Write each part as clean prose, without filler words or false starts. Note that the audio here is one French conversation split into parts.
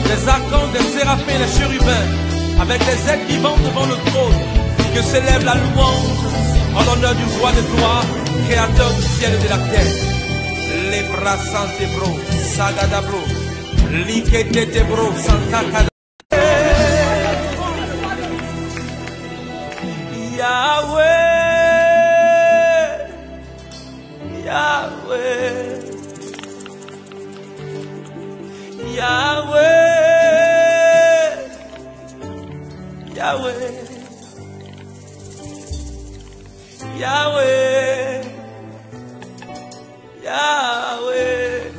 les archanges, les séraphins, les chérubins, avec les êtres vivants devant le trône, que s'élève la louange en l'honneur du roi de gloire, créateur du ciel et de la terre. Les bras santé bro, sagada bro, likete bro, santa kada. Yahweh, Yahweh, Yahweh, Yahweh, Yahweh, Yahweh,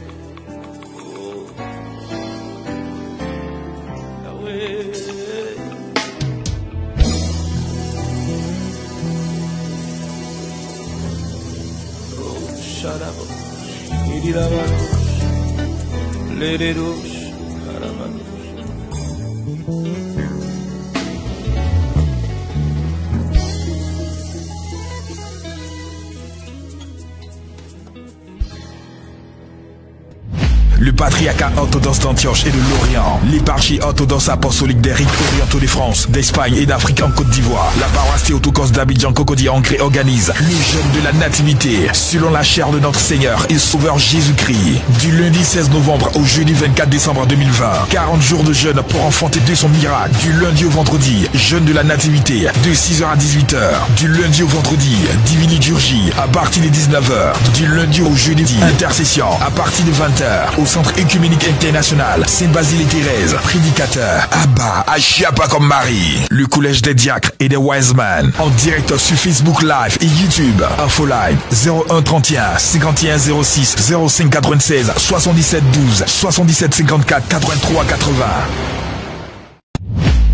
oh, Yahweh. Sharabash, Irirabash, Lererush, Karabash. Le patriarcat orthodoxe d'Antioche et de l'Orient, l'éparchie orthodoxe apostolique des rites orientaux de France, d'Espagne et d'Afrique en Côte d'Ivoire, la paroisse Théotokos d'Abidjan Cocody Ancré organise le jeûne de la nativité selon la chair de notre Seigneur et Sauveur Jésus-Christ. Du lundi 16 novembre au jeudi 24 décembre 2020, 40 jours de jeûne pour enfanter de son miracle. Du lundi au vendredi, jeûne de la nativité de 6h à 18h. Du lundi au vendredi, divine liturgie à partir de 19h. Du lundi au jeudi, intercession à partir de 20h. Au Centre Écuménique International, Sainte-Basile-Thérèse, prédicateur, Abba, Achiapa comme Marie. Le Collège des Diacres et des Wise Men, en direct sur Facebook Live et YouTube. Info Live, 01 31 51 06 05 96 77 12 77 54 83 80.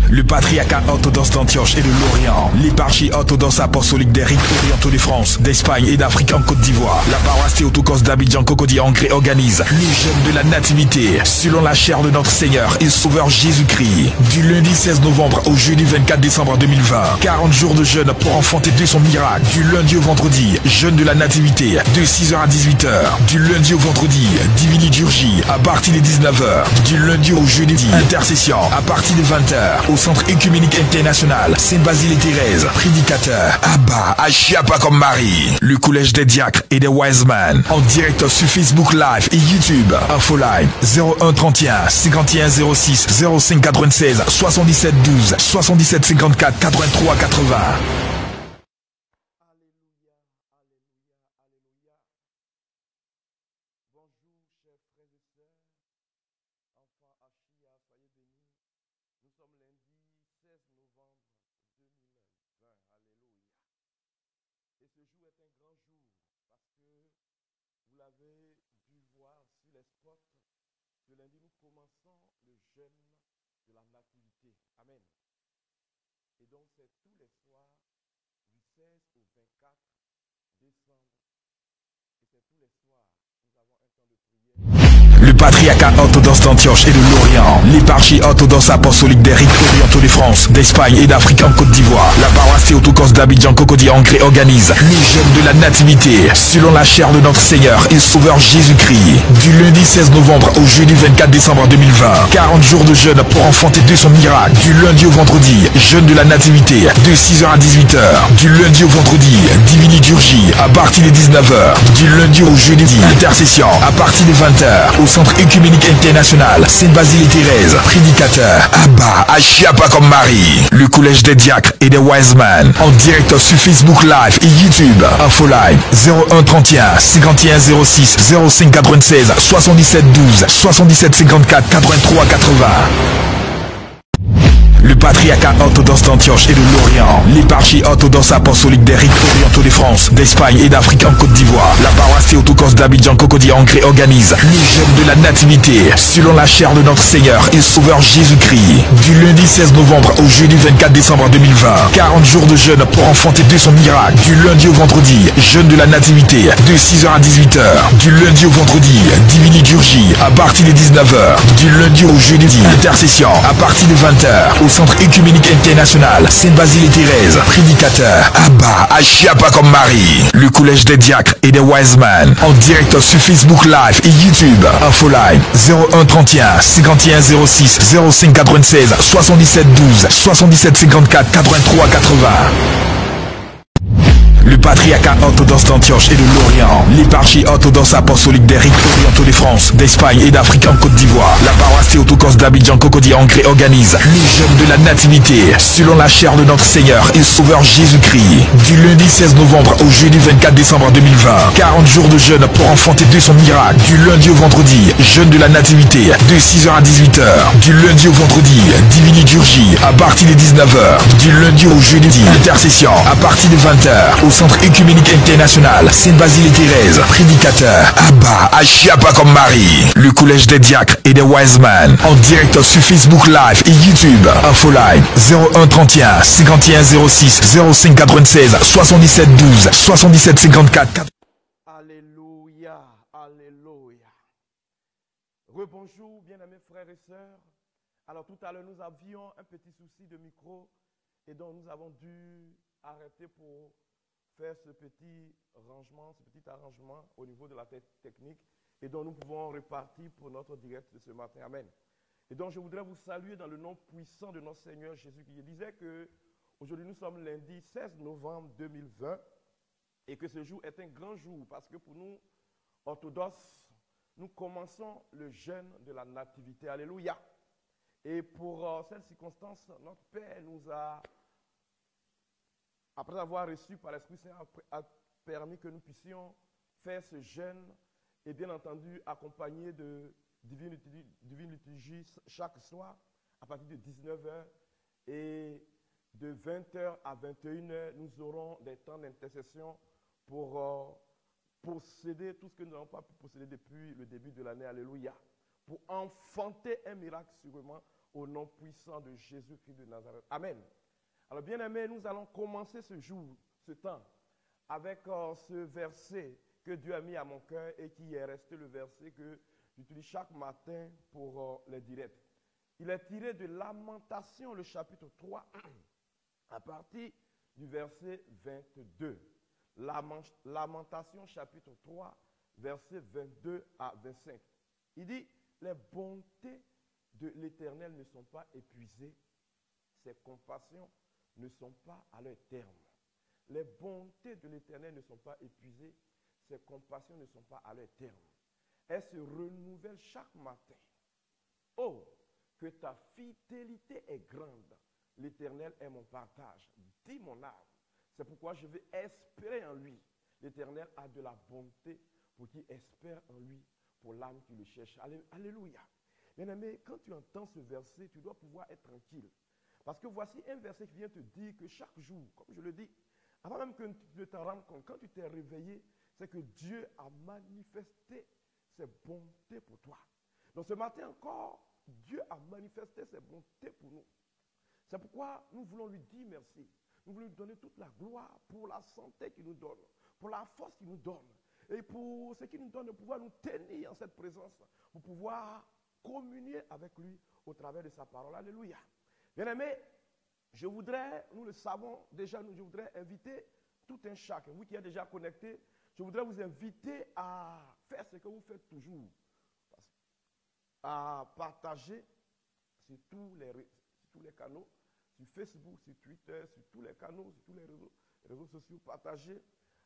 Le patriarcat orthodoxe d'Antioche et de l'Orient, l'éparchie orthodoxe apostolique des rites orientaux de France, d'Espagne et d'Afrique en Côte d'Ivoire, la paroisse Théotokos d'Abidjan Cocody Ancré organise le jeûne de la nativité selon la chair de notre Seigneur et Sauveur Jésus-Christ. Du lundi 16 novembre au jeudi 24 décembre 2020, 40 jours de jeûne pour enfanter de son miracle. Du lundi au vendredi, jeûne de la nativité de 6h à 18h. Du lundi au vendredi, divine liturgie à partir de 19h. Du lundi au jeudi, intercession à partir de 20h. Au Centre Écuménique International, Sainte-Basile-Thérèse, prédicateur, Abba, Achiapa comme Marie. Le Collège des Diacres et des Wise Men, en direct sur Facebook Live et YouTube. Info Live, 01 31 51 06 05 96 77 12 77 54 83 80. Le patriarcat orthodoxe d'Antioche et de l'Orient, l'éparchie orthodoxe apostolique des rites orientaux de France, d'Espagne et d'Afrique en Côte d'Ivoire, la paroisse Théotokos d'Abidjan Cocody Ancré organise le jeûne de la nativité selon la chair de notre Seigneur et Sauveur Jésus-Christ. Du lundi 16 novembre au jeudi 24 décembre 2020, 40 jours de jeûne pour enfanter de son miracle. Du lundi au vendredi, jeûne de la nativité de 6h à 18h. Du lundi au vendredi, divine liturgie à partir de 19h. Du lundi au jeudi, intercession à partir de 20h. Au Centre Écuménique International, Sainte-Basile-Thérèse, prédicateur, Abba, Achiapa comme Marie. Le Collège des Diacres et des Wise Men, en direct sur Facebook Live et YouTube. Info Live, 01 31 51 06 05 96 77 12 77 54 83 80. Le patriarcat orthodoxe d'Antioche et de l'Orient, l'éparchie orthodoxe apostolique des rites orientaux de France, d'Espagne et d'Afrique en Côte d'Ivoire, la paroisse Théotokos d'Abidjan Cocody Ancré organise le jeûne de la nativité selon la chair de notre Seigneur et Sauveur Jésus-Christ. Du lundi 16 novembre au jeudi 24 décembre 2020, 40 jours de jeûne pour enfanter de son miracle. Du lundi au vendredi, jeûne de la nativité de 6h à 18h. Du lundi au vendredi, divine liturgie à partir de 19h. Du lundi au jeudi, intercession à partir de 20h. Au Centre Écuménique International, Sainte-Basile et Thérèse. Prédicateur, Abba, Achiapa comme Marie. Le Collège des Diacres et des Wise Men. En direct sur Facebook Live et YouTube. Infoline 01 31 51 06 05 96 77 12 77 54 83 80. Le patriarcat orthodoxe d'Antioche et de l'Orient, l'éparchie orthodoxe apostolique des rites orientaux de France, d'Espagne et d'Afrique en Côte d'Ivoire, la paroisse Théotokos d'Abidjan Cocody Ancré organise le jeûne de la nativité, selon la chair de notre Seigneur et Sauveur Jésus-Christ, du lundi 16 novembre au jeudi 24 décembre 2020. 40 jours de jeûne pour enfanter de son miracle, du lundi au vendredi, jeûne de la nativité, de 6h à 18h, du lundi au vendredi, divine liturgie, à partir de 19h, du lundi au jeudi, intercession, à partir de 20h, au Centre Écuménique International, Sainte-Basile et Thérèse. Prédicateur, Abba, Achiapa comme Marie. Le Collège des Diacres et des Wise Men. En direct sur Facebook Live et YouTube. Infoline 01 31 51 06 05 96 77 12 77 54. Alléluia, alléluia. Rebonjour, bien-aimés frères et sœurs. Alors tout à l'heure, nous avions un petit souci de micro et donc nous avons dû arrêter pour faire ce petit arrangement au niveau de la technique et donc nous pouvons repartir pour notre direct de ce matin. Amen. Et donc je voudrais vous saluer dans le nom puissant de notre Seigneur Jésus qui disait que aujourd'hui nous sommes lundi 16 novembre 2020 et que ce jour est un grand jour parce que pour nous, orthodoxes, nous commençons le jeûne de la nativité. Alléluia. Et pour cette circonstance, notre Père nous a, après avoir reçu par l'Esprit Saint, a permis que nous puissions faire ce jeûne et bien entendu accompagné de divine liturgie chaque soir à partir de 19h et de 20h à 21h, nous aurons des temps d'intercession pour posséder tout ce que nous n'avons pas pu posséder depuis le début de l'année. Alléluia. Pour enfanter un miracle sûrement au nom puissant de Jésus-Christ de Nazareth. Amen. Alors bien aimés, nous allons commencer ce jour, ce temps, avec ce verset que Dieu a mis à mon cœur et qui est resté le verset que j'utilise chaque matin pour les directs. Il est tiré de Lamentation, le chapitre 3, à partir du verset 22. Lamentation, chapitre 3, verset 22 à 25. Il dit, les bontés de l'Éternel ne sont pas épuisées, ses compassions ne sont pas à leur terme. Les bontés de l'Éternel ne sont pas épuisées, ses compassions ne sont pas à leur terme. Elles se renouvellent chaque matin. Oh, que ta fidélité est grande. L'Éternel est mon partage, dit mon âme. C'est pourquoi je vais espérer en lui. L'Éternel a de la bonté pour qui espère en lui, pour l'âme qui le cherche. Alléluia. Bien-aimé, quand tu entends ce verset, tu dois pouvoir être tranquille. Parce que voici un verset qui vient te dire que chaque jour, comme je le dis, avant même que tu ne t'en rendes compte, quand tu t'es réveillé, c'est que Dieu a manifesté ses bontés pour toi. Donc ce matin encore, Dieu a manifesté ses bontés pour nous. C'est pourquoi nous voulons lui dire merci. Nous voulons lui donner toute la gloire pour la santé qu'il nous donne, pour la force qu'il nous donne, et pour ce qu'il nous donne de pouvoir nous tenir en cette présence, pour pouvoir communier avec lui au travers de sa parole. Alléluia. Bien-aimés, je voudrais, nous le savons déjà, je voudrais inviter tout un chacun, vous qui êtes déjà connecté, je voudrais vous inviter à faire ce que vous faites toujours, à partager sur tous les canaux, sur Facebook, sur Twitter, sur tous les canaux, sur tous les réseaux sociaux, partager,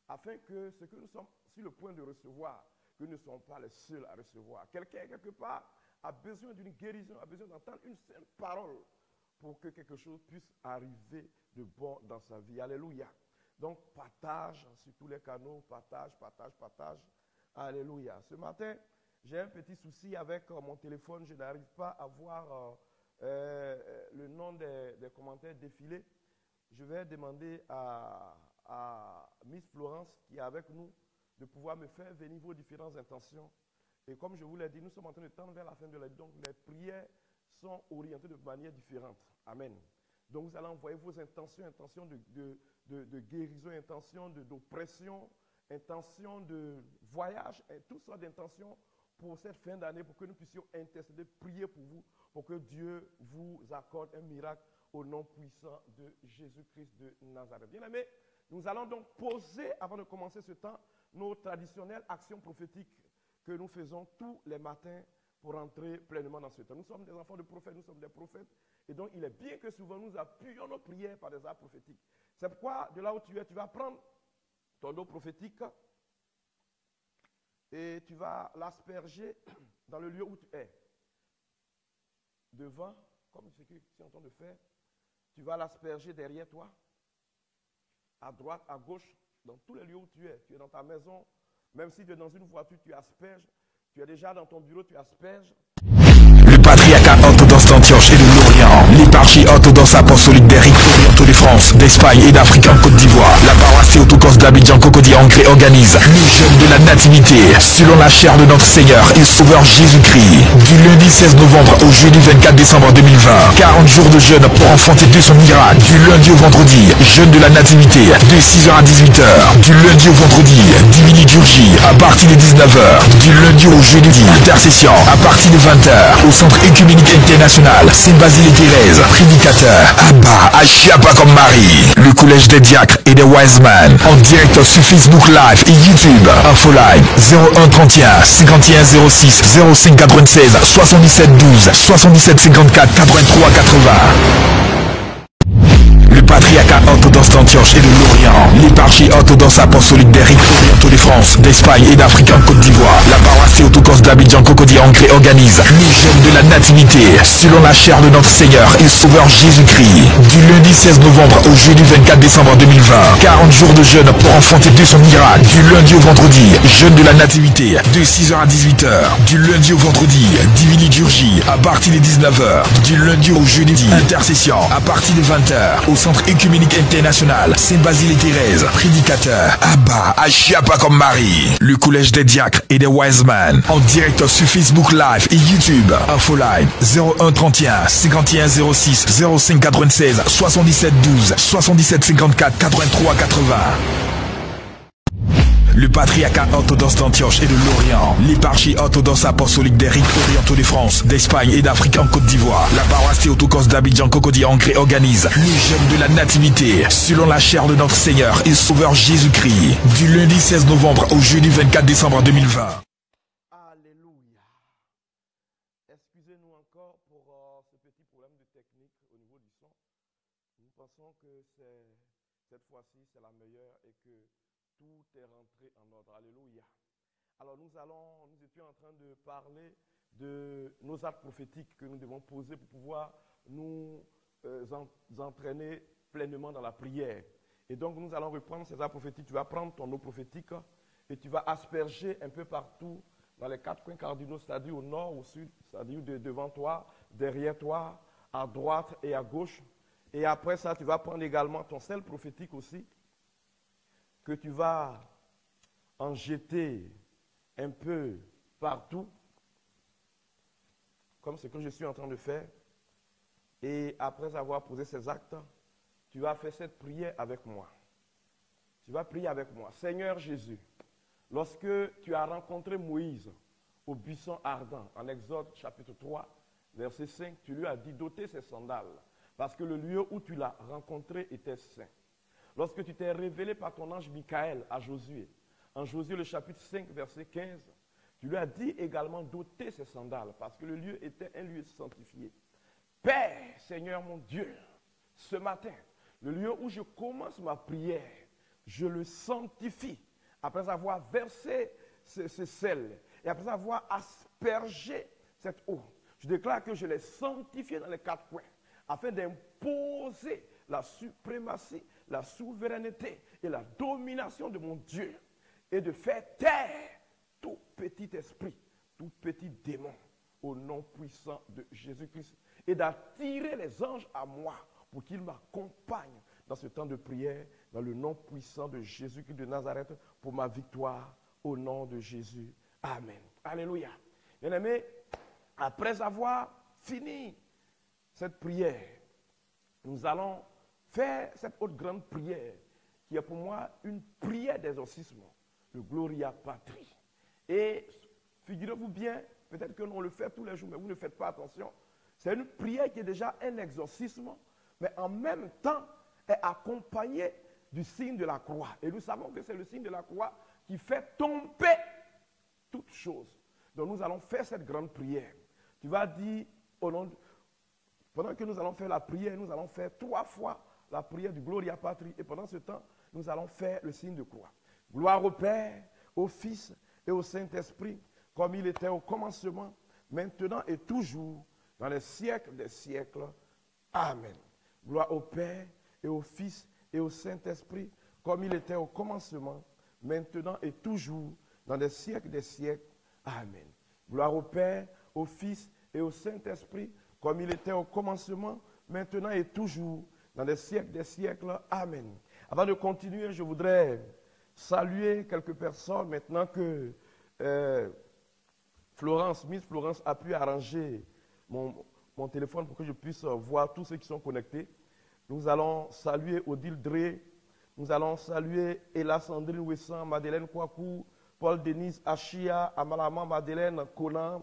afin que ce que nous sommes sur le point de recevoir, que nous ne soyons pas les seuls à recevoir. Quelqu'un, quelque part, a besoin d'une guérison, a besoin d'entendre une seule parole pour que quelque chose puisse arriver de bon dans sa vie. Alléluia. Donc, partage sur tous les canaux, partage. Alléluia. Ce matin, j'ai un petit souci avec mon téléphone. Je n'arrive pas à voir le nom des commentaires défilés. Je vais demander à Miss Florence, qui est avec nous, de pouvoir me faire venir vos différentes intentions. Et comme je vous l'ai dit, nous sommes en train de tendre vers la fin de l'année. Donc, les prières sont orientées de manière différente. Amen. Donc, vous allez envoyer vos intentions, intentions de guérison, intentions d'oppression, intentions de voyage, et toutes sortes d'intentions pour cette fin d'année, pour que nous puissions intercéder, prier pour vous, pour que Dieu vous accorde un miracle au nom puissant de Jésus-Christ de Nazareth. Bien-aimés, nous allons donc poser, avant de commencer ce temps, nos traditionnelles actions prophétiques que nous faisons tous les matins pour entrer pleinement dans ce temps. Nous sommes des enfants de prophètes, nous sommes des prophètes, et donc il est bien que souvent nous appuyons nos prières par des actes prophétiques. C'est pourquoi, de là où tu es, tu vas prendre ton eau prophétique et tu vas l'asperger dans le lieu où tu es. Devant, comme ce que tu es en train de faire, tu vas l'asperger derrière toi, à droite, à gauche, dans tous les lieux où tu es. Tu es dans ta maison, même si tu es dans une voiture, tu asperges. Tu es déjà dans ton bureau, tu asperges. Le patriarcat orthodoxe d'Antioche et de l'Orient, l'éparchie orthodoxe apostolique d'Éric orientaux de France, d'Espagne et d'Afrique en Côte d'Ivoire, la paroisse Théotokos d'Abidjan Cocody Ancré organise le jeûne de la nativité, selon la chair de notre Seigneur et Sauveur Jésus-Christ, du lundi 16 novembre au jeudi 24 décembre 2020. 40 jours de jeûne pour enfanter de son miracle, du lundi au vendredi, jeûne de la nativité, de 6h à 18h, du lundi au vendredi, divine liturgie, à partir de 19h, du lundi au jeudi, intercession, à partir de 20h, au Centre Écuménique International, Sainte-Basile-Thérèse, prédicateur, Abba, Achiapa comme Marie, le Collège des Diacres et des Wise Men, en direct sur Facebook Live et YouTube, Info Live, 01 31 51 06 05 96 77 12 77 54 83 80. Le patriarcat orthodoxe d'Antioche et de l'Orient, l'éparchie orthodoxe apostolique d'Éric orientaux de France, d'Espagne et d'Afrique en Côte d'Ivoire, la paroisse Théotokos d'Abidjan Cocody Ancré organise le jeûne de la nativité, selon la chair de notre Seigneur et Sauveur Jésus-Christ, du lundi 16 novembre au jeudi 24 décembre 2020. 40 jours de jeûne pour enfanter de son miracle, du lundi au vendredi, jeûne de la nativité, de 6h à 18h, du lundi au vendredi, divine liturgie, à partir de 19h, du lundi au jeudi, intercession, à partir de 20h, au Centre Écuménique International, Sainte-Basile-Thérèse, prédicateur, Abba, Achiapa comme Marie, le Collège des Diacres et des Wise Men, en direct sur Facebook Live et YouTube, Info Live, 01 31 51 06 05 96 77 12 77 54 83 80. Le patriarcat orthodoxe d'Antioche et de l'Orient, l'éparchie orthodoxe apostolique d'Éric orientaux de France, d'Espagne et d'Afrique en Côte d'Ivoire, la paroisse Théotokos d'Abidjan Cocody Ancré organise le jeûne de la nativité, selon la chair de notre Seigneur et Sauveur Jésus-Christ, du lundi 16 novembre au jeudi 24 décembre 2020. Alléluia. Excusez-nous encore pour ce petit problème de technique au niveau du son. Nous pensons que cette fois-ci, c'est la meilleure et que tout est rentré en ordre. Alléluia. Alors nous étions en train de parler de nos actes prophétiques que nous devons poser pour pouvoir nous entraîner pleinement dans la prière. Et donc nous allons reprendre ces actes prophétiques. Tu vas prendre ton eau prophétique et tu vas asperger un peu partout dans les 4 coins cardinaux, c'est-à-dire au nord, au sud, c'est-à-dire devant toi, derrière toi, à droite et à gauche. Et après ça, tu vas prendre également ton sel prophétique aussi, que tu vas en jeter un peu partout, comme ce que je suis en train de faire. Et après avoir posé ces actes, tu vas faire cette prière avec moi. Tu vas prier avec moi. Seigneur Jésus, lorsque tu as rencontré Moïse au buisson ardent, en Exode chapitre 3, verset 5, tu lui as dit d'ôter ses sandales, parce que le lieu où tu l'as rencontré était saint. Lorsque tu t'es révélé par ton ange Michael à Josué, en Josué le chapitre 5, verset 15, tu lui as dit également d'ôter ses sandales, parce que le lieu était un lieu sanctifié. Père, Seigneur mon Dieu, ce matin, le lieu où je commence ma prière, je le sanctifie, après avoir versé ce sel, et après avoir aspergé cette eau. Je déclare que je l'ai sanctifié dans les 4 coins, afin d'imposer la suprématie, la souveraineté et la domination de mon Dieu, et de faire taire tout petit esprit, tout petit démon, au nom puissant de Jésus-Christ, et d'attirer les anges à moi pour qu'ils m'accompagnent dans ce temps de prière, dans le nom puissant de Jésus-Christ de Nazareth, pour ma victoire, au nom de Jésus. Amen. Alléluia. Bien-aimés, après avoir fini cette prière, nous allons faire cette autre grande prière, qui est pour moi une prière d'exorcisme, le Gloria Patri. Et figurez-vous bien, peut-être que l'on le fait tous les jours, mais vous ne faites pas attention, C'est une prière qui est déjà un exorcisme, mais en même temps est accompagnée du signe de la croix. Et nous savons que c'est le signe de la croix qui fait tomber toutes choses. Donc nous allons faire cette grande prière. Tu vas dire, pendant que nous allons faire la prière, nous allons faire 3 fois la prière du Gloria Patri. Et pendant ce temps, nous allons faire le signe de croix. Gloire au Père, au Fils et au Saint-Esprit, comme il était au commencement, maintenant et toujours, dans les siècles des siècles. Amen. Gloire au Père et au Fils et au Saint-Esprit, comme il était au commencement, maintenant et toujours, dans les siècles des siècles. Amen. Gloire au Père, au Fils et au Saint-Esprit, comme il était au commencement, maintenant et toujours, dans les siècles des siècles. Amen. Avant de continuer, je voudrais saluer quelques personnes maintenant que Miss Florence a pu arranger mon téléphone pour que je puisse voir tous ceux qui sont connectés. Nous allons saluer Odile Dré, nous allons saluer Ella Sandrine Wessan, Madeleine Kouakou, Paul Denise Achia, Amalama Madeleine Conan,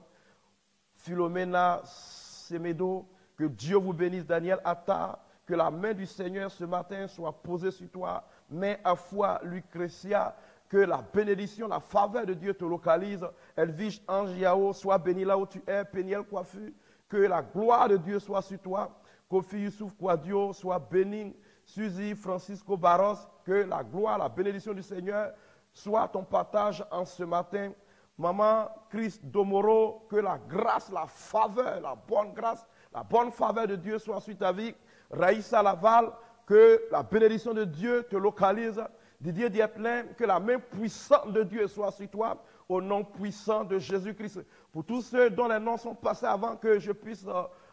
Philomena Semedo. Que Dieu vous bénisse, Daniel Atta. Que la main du Seigneur ce matin soit posée sur toi. Main à foi, Lucretia. Que la bénédiction, la faveur de Dieu te localise. Elvige Angiao, sois béni là où tu es. Péniel Coiffu. Que la gloire de Dieu soit sur toi. Kofi Youssouf Kouadio, sois béni. Suzy Francisco Barros. Que la gloire, la bénédiction du Seigneur soit ton partage en ce matin. Maman Christ Domoro, que la grâce, la faveur, la bonne grâce, la bonne faveur de Dieu soit sur ta vie. Raïssa Laval, que la bénédiction de Dieu te localise. Didier Dieplin, que la main puissante de Dieu soit sur toi, au nom puissant de Jésus-Christ. Pour tous ceux dont les noms sont passés avant que je puisse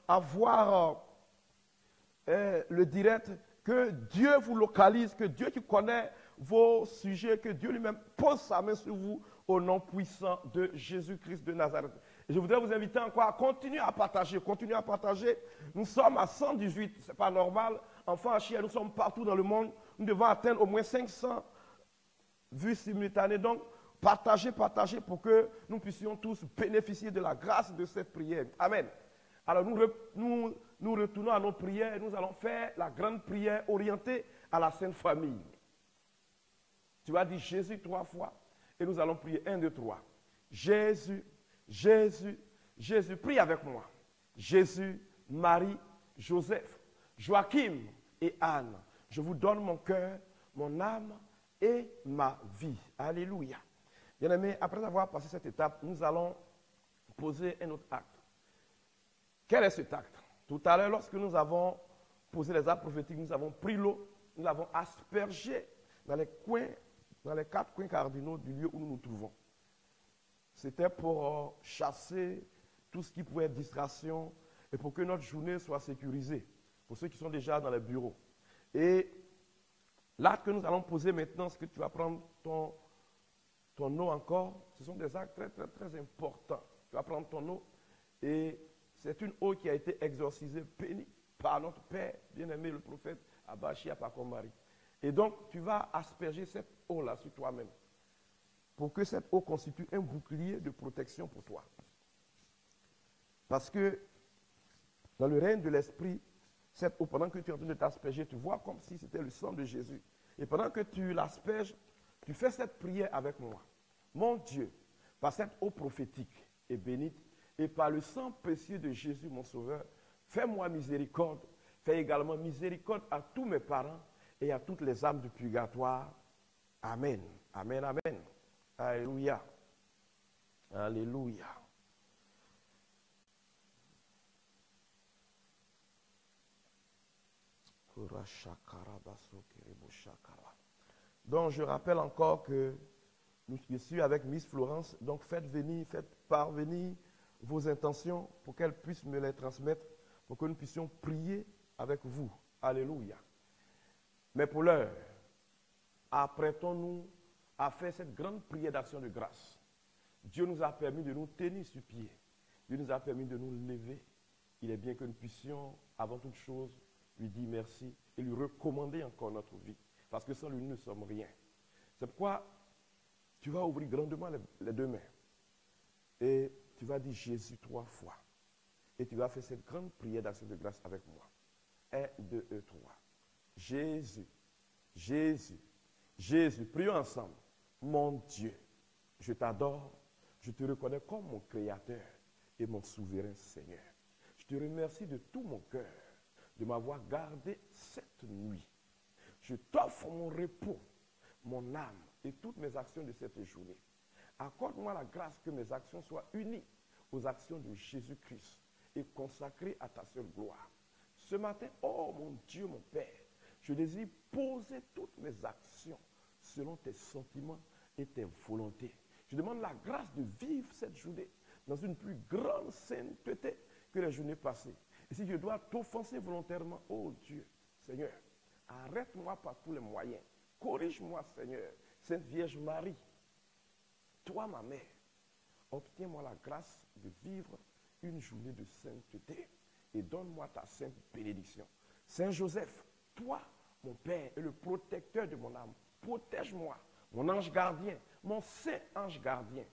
avoir le direct, que Dieu vous localise, que Dieu qui connaît vos sujets, que Dieu lui-même pose sa main sur vous, au nom puissant de Jésus-Christ de Nazareth. Et je voudrais vous inviter encore à continuer à partager, Nous sommes à 118, ce n'est pas normal. Enfants à Chia, nous sommes partout dans le monde. Nous devons atteindre au moins 500 vues simultanées. Donc, partagez pour que nous puissions tous bénéficier de la grâce de cette prière. Amen. Alors, nous retournons à nos prières et nous allons faire la grande prière orientée à la Sainte Famille. Tu vas dire Jésus 3 fois. Et nous allons prier 1, 2, 3. Jésus, Jésus, Jésus. Prie avec moi. Jésus, Marie, Joseph, Joachim et Anne. Je vous donne mon cœur, mon âme et ma vie. Alléluia. Bien-aimés, après avoir passé cette étape, nous allons poser un autre acte. Quel est cet acte? Tout à l'heure, lorsque nous avons posé les actes prophétiques, nous avons pris l'eau, nous l'avons aspergée dans les 4 coins cardinaux du lieu où nous nous trouvons. C'était pour chasser tout ce qui pouvait être distraction et pour que notre journée soit sécurisée, pour ceux qui sont déjà dans les bureaux. Et l'acte que nous allons poser maintenant, c'est que tu vas prendre ton eau encore. Ce sont des actes très, très, très importants. Tu vas prendre ton eau et c'est une eau qui a été exorcisée, bénie par notre Père, bien-aimé le prophète Abachia Pakomari. Et donc, tu vas asperger cette eau-là sur toi-même pour que cette eau constitue un bouclier de protection pour toi. Parce que dans le règne de l'Esprit, cette eau, pendant que tu es en train de t'asperger, tu vois comme si c'était le sang de Jésus. Et pendant que tu l'asperges, tu fais cette prière avec moi. Mon Dieu, par cette eau prophétique et bénite, et par le sang précieux de Jésus, mon Sauveur, fais-moi miséricorde. Fais également miséricorde à tous mes parents et à toutes les âmes du purgatoire. Amen. Amen, amen. Alléluia. Alléluia. Donc, je rappelle encore que je suis avec Miss Florence. Donc, faites parvenir vos intentions pour qu'elle puisse me les transmettre, pour que nous puissions prier avec vous. Alléluia. Mais pour l'heure, apprêtons-nous à faire cette grande prière d'action de grâce. Dieu nous a permis de nous tenir sur pied. Dieu nous a permis de nous lever. Il est bien que nous puissions, avant toute chose, lui dire merci et lui recommander encore notre vie. Parce que sans lui, nous ne sommes rien. C'est pourquoi tu vas ouvrir grandement les 2 mains. Et tu vas dire Jésus 3 fois. Et tu vas faire cette grande prière d'action de grâce avec moi. 1, 2 et 3. Jésus, Jésus, Jésus, prions ensemble. Mon Dieu, je t'adore, je te reconnais comme mon Créateur et mon souverain Seigneur. Je te remercie de tout mon cœur de m'avoir gardé cette nuit. Je t'offre mon repos, mon âme et toutes mes actions de cette journée. Accorde-moi la grâce que mes actions soient unies aux actions de Jésus-Christ et consacrées à ta seule gloire. Ce matin, oh mon Dieu, mon Père, je désire poser toutes mes actions selon tes sentiments et tes volontés. Je demande la grâce de vivre cette journée dans une plus grande sainteté que les journées passées. Et si je dois t'offenser volontairement, oh Dieu, Seigneur, arrête-moi par tous les moyens. Corrige-moi, Seigneur. Sainte Vierge Marie, toi, ma mère, obtiens-moi la grâce de vivre une journée de sainteté et donne-moi ta sainte bénédiction. Saint Joseph, toi, mon Père et le protecteur de mon âme, protège-moi, mon ange gardien, mon saint ange gardien.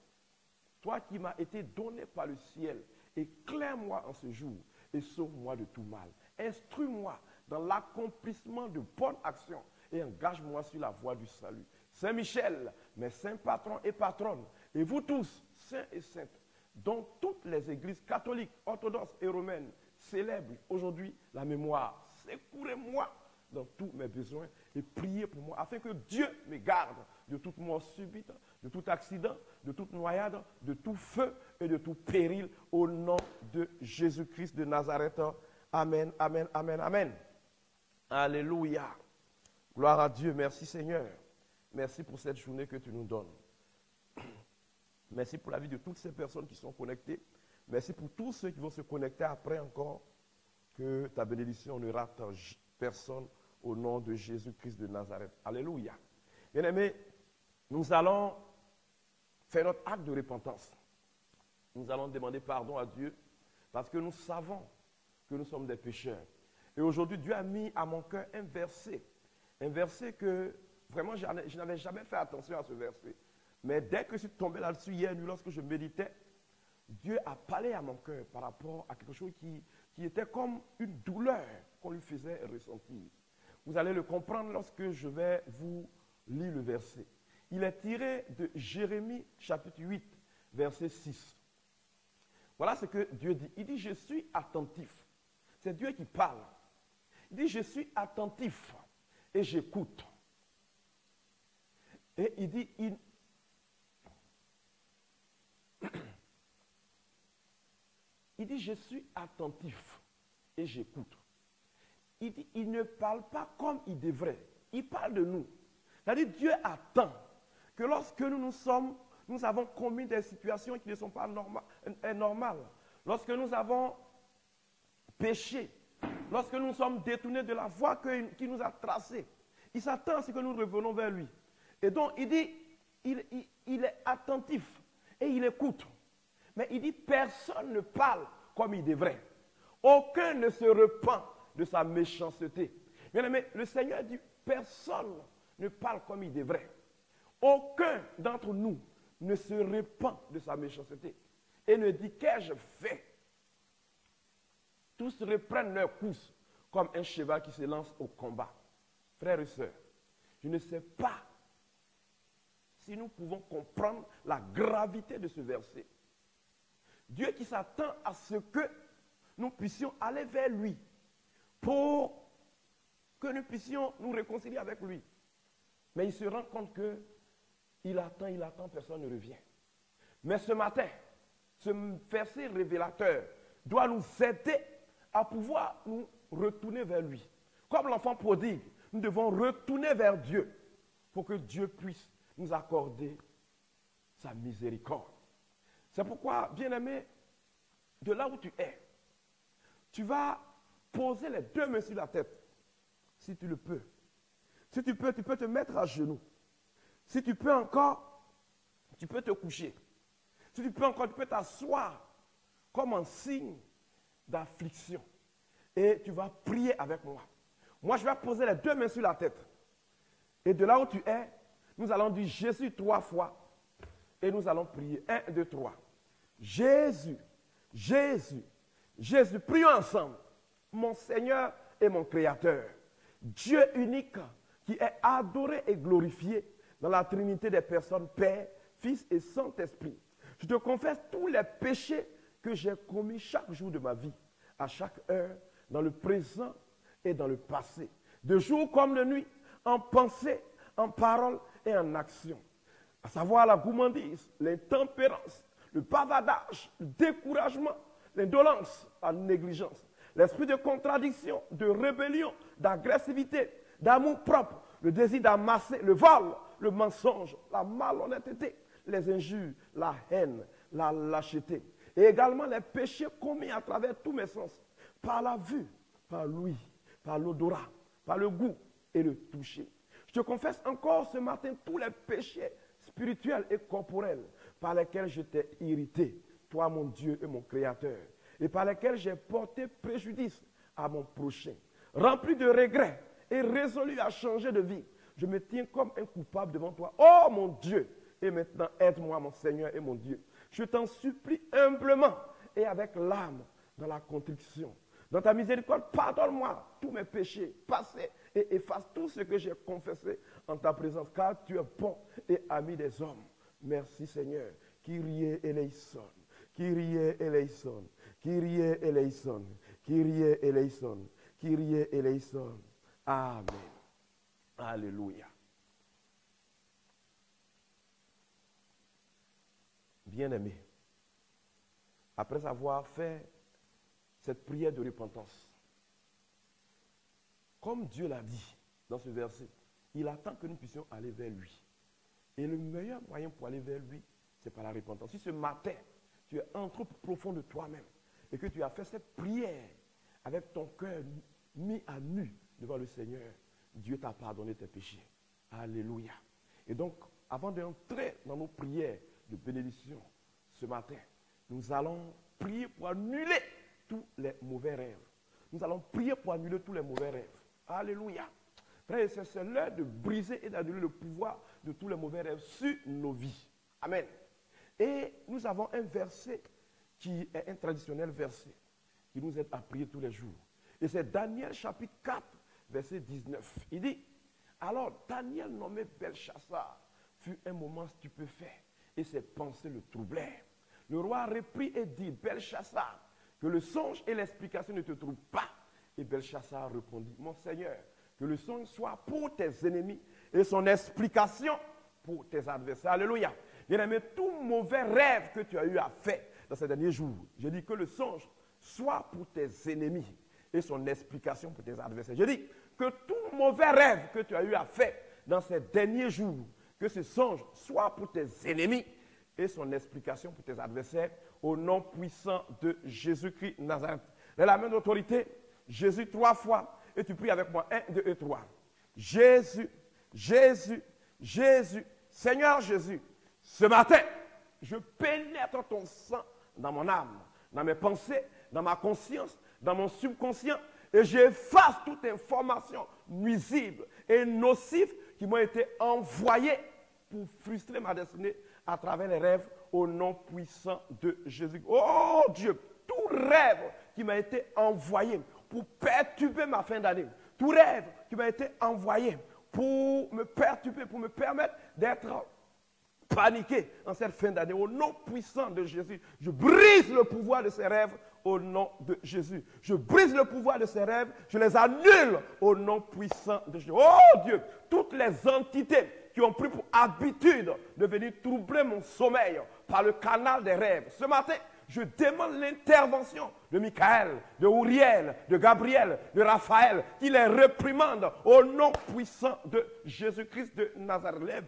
Toi qui m'as été donné par le ciel, éclaire-moi en ce jour et sauve-moi de tout mal. Instruis-moi dans l'accomplissement de bonnes actions et engage-moi sur la voie du salut. Saint Michel, mes saints patrons et patronnes, et vous tous, saints et saintes, dont toutes les églises catholiques, orthodoxes et romaines célèbrent aujourd'hui la mémoire. Secourez-moi dans tous mes besoins et priez pour moi, afin que Dieu me garde de toute mort subite, de tout accident, de toute noyade, de tout feu et de tout péril, au nom de Jésus-Christ de Nazareth. Amen, amen, amen, amen. Alléluia. Gloire à Dieu. Merci Seigneur. Merci pour cette journée que tu nous donnes. Merci pour la vie de toutes ces personnes qui sont connectées. Merci pour tous ceux qui vont se connecter après encore. Que ta bénédiction ne rate personne au nom de Jésus-Christ de Nazareth. Alléluia. Bien-aimés, nous allons faire notre acte de repentance. Nous allons demander pardon à Dieu parce que nous savons que nous sommes des pécheurs. Et aujourd'hui, Dieu a mis à mon cœur un verset que vraiment je n'avais jamais fait attention à ce verset. Mais dès que je suis tombé là-dessus hier nuit, lorsque je méditais, Dieu a parlé à mon cœur par rapport à quelque chose qui était comme une douleur qu'on lui faisait ressentir. Vous allez le comprendre lorsque je vais vous lire le verset. Il est tiré de Jérémie chapitre 8, verset 6. Voilà ce que Dieu dit. Il dit, je suis attentif. C'est Dieu qui parle. Il dit, je suis attentif et j'écoute. Et il dit, il dit, je suis attentif et j'écoute. Il dit, il ne parle pas comme il devrait. Il parle de nous. C'est-à-dire, Dieu attend que lorsque nous avons commis des situations qui ne sont pas normales, lorsque nous avons péché, lorsque nous sommes détournés de la voie qui nous a tracée, il s'attend à ce que nous revenons vers lui. Et donc, il dit, il est attentif et il écoute. Mais il dit, personne ne parle comme il devrait. Aucun ne se repent de sa méchanceté. Bien aimé, le Seigneur dit, personne ne parle comme il devrait. Aucun d'entre nous ne se repent de sa méchanceté et ne dit, qu'ai-je fait? Tous reprennent leur course comme un cheval qui se lance au combat. Frères et sœurs, je ne sais pas si nous pouvons comprendre la gravité de ce verset. Dieu qui s'attend à ce que nous puissions aller vers lui pour que nous puissions nous réconcilier avec lui. Mais il se rend compte que il attend, personne ne revient. Mais ce matin, ce verset révélateur doit nous aider à pouvoir nous retourner vers lui. Comme l'enfant prodigue, nous devons retourner vers Dieu pour que Dieu puisse nous accorder sa miséricorde. C'est pourquoi, bien-aimé, de là où tu es, tu vas poser les deux mains sur la tête, si tu le peux. Si tu peux te mettre à genoux. Si tu peux encore, tu peux te coucher. Si tu peux encore, tu peux t'asseoir comme un signe d'affliction. Et tu vas prier avec moi. Moi, je vais poser les deux mains sur la tête. Et de là où tu es, nous allons dire Jésus 3 fois. Et nous allons prier. 1, 2, 3. Jésus, Jésus, Jésus, prions ensemble. Mon Seigneur et mon Créateur, Dieu unique qui est adoré et glorifié dans la Trinité des personnes, Père, Fils et Saint-Esprit. Je te confesse tous les péchés que j'ai commis chaque jour de ma vie, à chaque heure, dans le présent et dans le passé, de jour comme de nuit, en pensée, en parole et en action. À savoir la gourmandise, l'intempérance, le bavardage, le découragement, l'indolence, la négligence, l'esprit de contradiction, de rébellion, d'agressivité, d'amour-propre, le désir d'amasser, le vol, le mensonge, la malhonnêteté, les injures, la haine, la lâcheté. Et également les péchés commis à travers tous mes sens, par la vue, par l'ouïe, par l'odorat, par le goût et le toucher. Je te confesse encore ce matin tous les péchés spirituels et corporels par lesquels je t'ai irrité, toi mon Dieu et mon Créateur, et par lesquels j'ai porté préjudice à mon prochain. Rempli de regrets et résolu à changer de vie, je me tiens comme un coupable devant toi. Oh mon Dieu! Et maintenant, aide-moi, mon Seigneur et mon Dieu. Je t'en supplie humblement et avec l'âme dans la contrition. Dans ta miséricorde, pardonne-moi tous mes péchés passés et efface tout ce que j'ai confessé en ta présence, car tu es bon et ami des hommes. Merci Seigneur. Kyrie eleison, Kyrie eleison, Kyrie eleison, Kyrie eleison, Kyrie eleison. Amen. Alléluia. Bien-aimé, après avoir fait cette prière de repentance, comme Dieu l'a dit dans ce verset, il attend que nous puissions aller vers lui. Et le meilleur moyen pour aller vers lui, c'est par la repentance. Si ce matin, tu es en trop profond de toi-même et que tu as fait cette prière avec ton cœur mis à nu devant le Seigneur, Dieu t'a pardonné tes péchés. Alléluia. Et donc, avant d'entrer dans nos prières de bénédiction ce matin, nous allons prier pour annuler tous les mauvais rêves. Nous allons prier pour annuler tous les mauvais rêves. Alléluia. Frère, c'est l'heure de briser et d'annuler le pouvoir de tous les mauvais rêves sur nos vies. Amen. Et nous avons un verset qui est un traditionnel verset qui nous aide à prier tous les jours. Et c'est Daniel chapitre 4, verset 19. Il dit, alors Daniel nommé Belchassar fut un moment stupéfait et ses pensées le troublèrent. Le roi reprit et dit, Belchassar, que le songe et l'explication ne te trouvent pas. Et Belchassar répondit, mon Seigneur, que le songe soit pour tes ennemis et son explication pour tes adversaires. Alléluia. Bien-aimé, tout mauvais rêve que tu as eu à faire dans ces derniers jours, je dis que le songe soit pour tes ennemis et son explication pour tes adversaires. Je dis que tout mauvais rêve que tu as eu à faire dans ces derniers jours, que ce songe soit pour tes ennemis et son explication pour tes adversaires, au nom puissant de Jésus-Christ Nazareth. Lève la main d'autorité, Jésus 3 fois, et tu pries avec moi, 1, 2 et 3. Jésus, Jésus, Jésus, Seigneur Jésus, ce matin, je pénètre ton sang dans mon âme, dans mes pensées, dans ma conscience, dans mon subconscient, et j'efface toute information nuisible et nocive qui m'a été envoyée pour frustrer ma destinée à travers les rêves au nom puissant de Jésus. Oh Dieu, tout rêve qui m'a été envoyé pour perturber ma fin d'année, tout rêve qui m'a été envoyé pour me perturber, pour me permettre d'être paniqué en cette fin d'année, au nom puissant de Jésus, je brise le pouvoir de ces rêves au nom de Jésus. Je brise le pouvoir de ces rêves, je les annule au nom puissant de Jésus. Oh Dieu, toutes les entités qui ont pris pour habitude de venir troubler mon sommeil par le canal des rêves. Ce matin, je demande l'intervention de Michael, de Uriel, de Gabriel, de Raphaël, qui les réprimande au nom puissant de Jésus-Christ de Nazareth.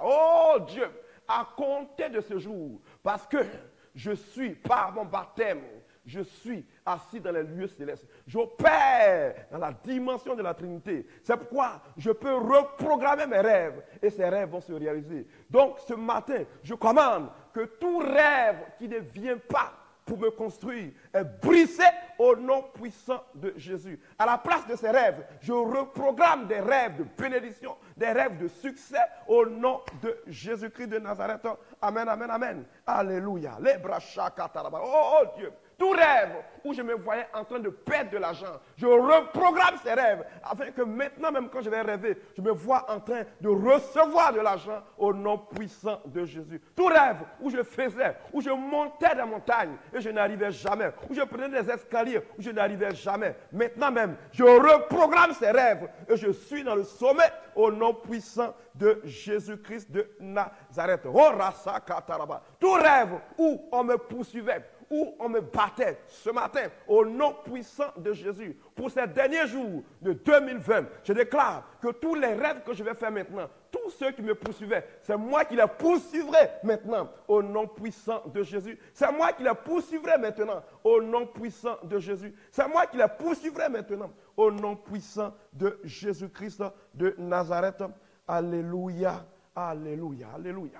Oh Dieu, à compter de ce jour, parce que je suis, par mon baptême, je suis assis dans les lieux célestes. J'opère dans la dimension de la Trinité. C'est pourquoi je peux reprogrammer mes rêves et ces rêves vont se réaliser. Donc ce matin, je commande que tout rêve qui ne vient pas pour me construire est brisé au nom puissant de Jésus. À la place de ces rêves, je reprogramme des rêves de bénédiction, des rêves de succès au nom de Jésus-Christ de Nazareth. Amen, amen, amen. Alléluia. Oh Dieu. Tout rêve où je me voyais en train de perdre de l'argent, je reprogramme ces rêves afin que maintenant même quand je vais rêver, je me vois en train de recevoir de l'argent au nom puissant de Jésus. Tout rêve où je faisais, où je montais des montagnes et je n'arrivais jamais, où je prenais des escaliers où je n'arrivais jamais. Maintenant même, je reprogramme ces rêves et je suis dans le sommet au nom puissant de Jésus-Christ de Nazareth. Oh, Rasa Kataraba. Tout rêve où on me poursuivait, où on me battait ce matin, au nom puissant de Jésus, pour ces derniers jours de 2020, je déclare que tous les rêves que je vais faire maintenant, tous ceux qui me poursuivaient, c'est moi qui les poursuivrai maintenant, au nom puissant de Jésus. C'est moi qui les poursuivrai maintenant, au nom puissant de Jésus. C'est moi qui les poursuivrai maintenant, au nom puissant de Jésus-Christ de Nazareth. Alléluia, alléluia, alléluia.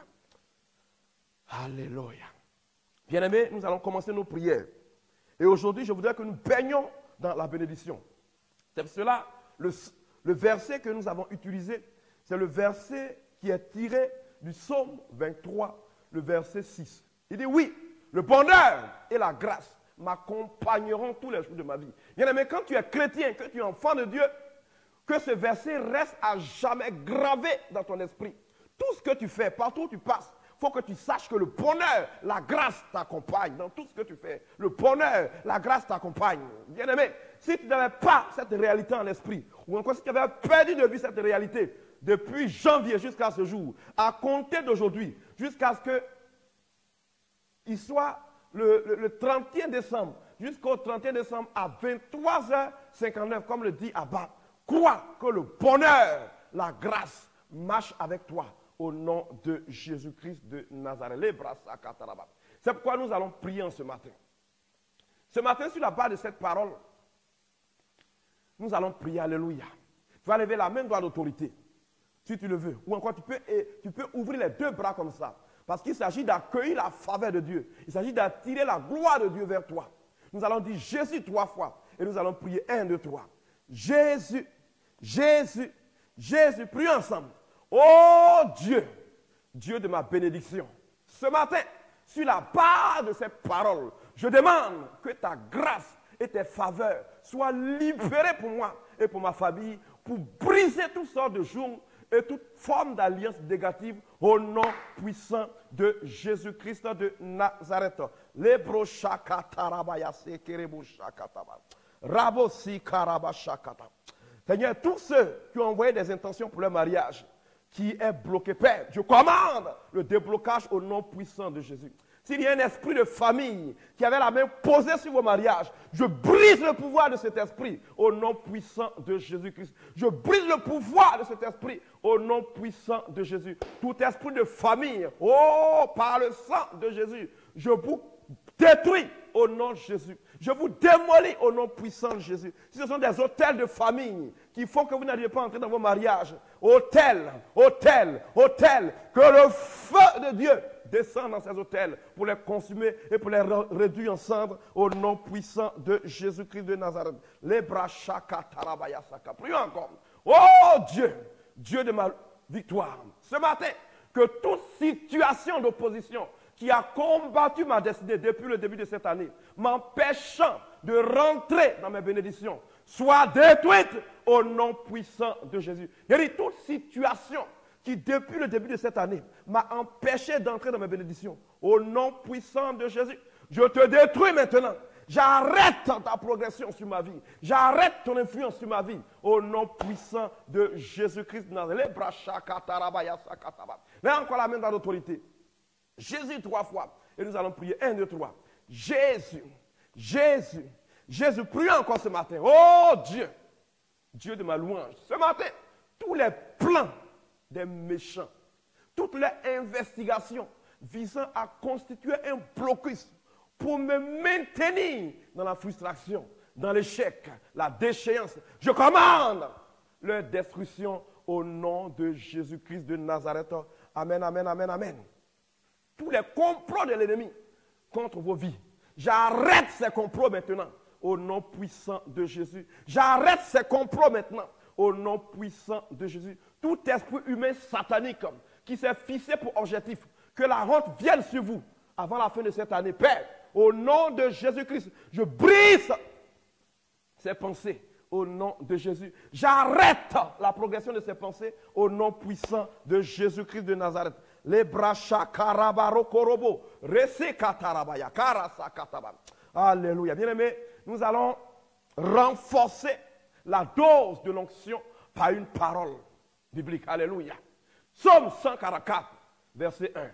Alléluia. Bien-aimés, nous allons commencer nos prières. Et aujourd'hui, je voudrais que nous baignions dans la bénédiction. C'est pour cela, le verset que nous avons utilisé, c'est le verset qui est tiré du psaume 23, le verset 6. Il dit, oui, le bonheur et la grâce m'accompagneront tous les jours de ma vie. Bien-aimé, quand tu es chrétien, que tu es enfant de Dieu, que ce verset reste à jamais gravé dans ton esprit. Tout ce que tu fais, partout où tu passes, il faut que tu saches que le bonheur, la grâce t'accompagne dans tout ce que tu fais. Le bonheur, la grâce t'accompagne. Bien-aimé, si tu n'avais pas cette réalité en esprit, ou encore si tu avais perdu de vue cette réalité, depuis janvier jusqu'à ce jour, à compter d'aujourd'hui, jusqu'à ce qu'il soit le 31 décembre, jusqu'au 31 décembre à 23h59, comme le dit Abba, crois que le bonheur, la grâce marche avec toi. Au nom de Jésus-Christ de Nazareth. C'est pourquoi nous allons prier en ce matin. Ce matin, sur la base de cette parole, nous allons prier. Alléluia. Tu vas lever la main droite d'autorité, si tu le veux. Ou encore, tu peux ouvrir les deux bras comme ça. Parce qu'il s'agit d'accueillir la faveur de Dieu. Il s'agit d'attirer la gloire de Dieu vers toi. Nous allons dire Jésus 3 fois. Et nous allons prier 1, 2, 3. Jésus, Jésus, Jésus. Prions ensemble. Oh Dieu, Dieu de ma bénédiction, ce matin, sur la base de ces paroles, je demande que ta grâce et tes faveurs soient libérées pour moi et pour ma famille, pour briser toutes sortes de jours et toute forme d'alliance négative au nom puissant de Jésus-Christ de Nazareth. Seigneur, tous ceux qui ont envoyé des intentions pour leur mariage, qui est bloqué, Père, je commande le déblocage au nom puissant de Jésus. S'il y a un esprit de famille qui avait la main posée sur vos mariages, je brise le pouvoir de cet esprit au nom puissant de Jésus-Christ. Je brise le pouvoir de cet esprit au nom puissant de Jésus. Tout esprit de famille, oh, par le sang de Jésus, je vous détruis au nom de Jésus. Je vous démolis au nom puissant de Jésus. Si ce sont des hôtels de famille qui font que vous n'arrivez pas à entrer dans vos mariages, hôtels, hôtels, hôtels, que le feu de Dieu descende dans ces hôtels pour les consumer et pour les réduire en cendres au nom puissant de Jésus-Christ de Nazareth. Les bras shakatarabaya-saka. Prions encore. Oh Dieu, Dieu de ma victoire, ce matin, que toute situation d'opposition qui a combattu ma destinée depuis le début de cette année, m'empêchant de rentrer dans mes bénédictions, soit détruite au nom puissant de Jésus. Il dit toute situation qui, depuis le début de cette année, m'a empêché d'entrer dans mes bénédictions, au nom puissant de Jésus, je te détruis maintenant. J'arrête ta progression sur ma vie. J'arrête ton influence sur ma vie. Au nom puissant de Jésus-Christ de Nazareth. Là encore la main dans l'autorité. Jésus 3 fois. Et nous allons prier 1, 2, 3. Jésus, Jésus, Jésus. Prions encore ce matin. Oh Dieu, Dieu de ma louange. Ce matin, tous les plans des méchants, toutes les investigations visant à constituer un blocus pour me maintenir dans la frustration, dans l'échec, la déchéance, je commande leur destruction au nom de Jésus-Christ de Nazareth. Amen, amen, amen, amen. Tous les complots de l'ennemi contre vos vies, j'arrête ces complots maintenant au nom puissant de Jésus. J'arrête ces complots maintenant, au nom puissant de Jésus. Tout esprit humain satanique qui s'est fixé pour objectif que la honte vienne sur vous avant la fin de cette année. Père, au nom de Jésus-Christ, je brise ces pensées au nom de Jésus. J'arrête la progression de ces pensées au nom puissant de Jésus-Christ de Nazareth. Les bracha karabaro korobo, rese katarabaya, karasa kataba. Alléluia. Bien-aimés, nous allons renforcer la dose de l'onction par une parole biblique. Alléluia. Psaume 144, verset 1.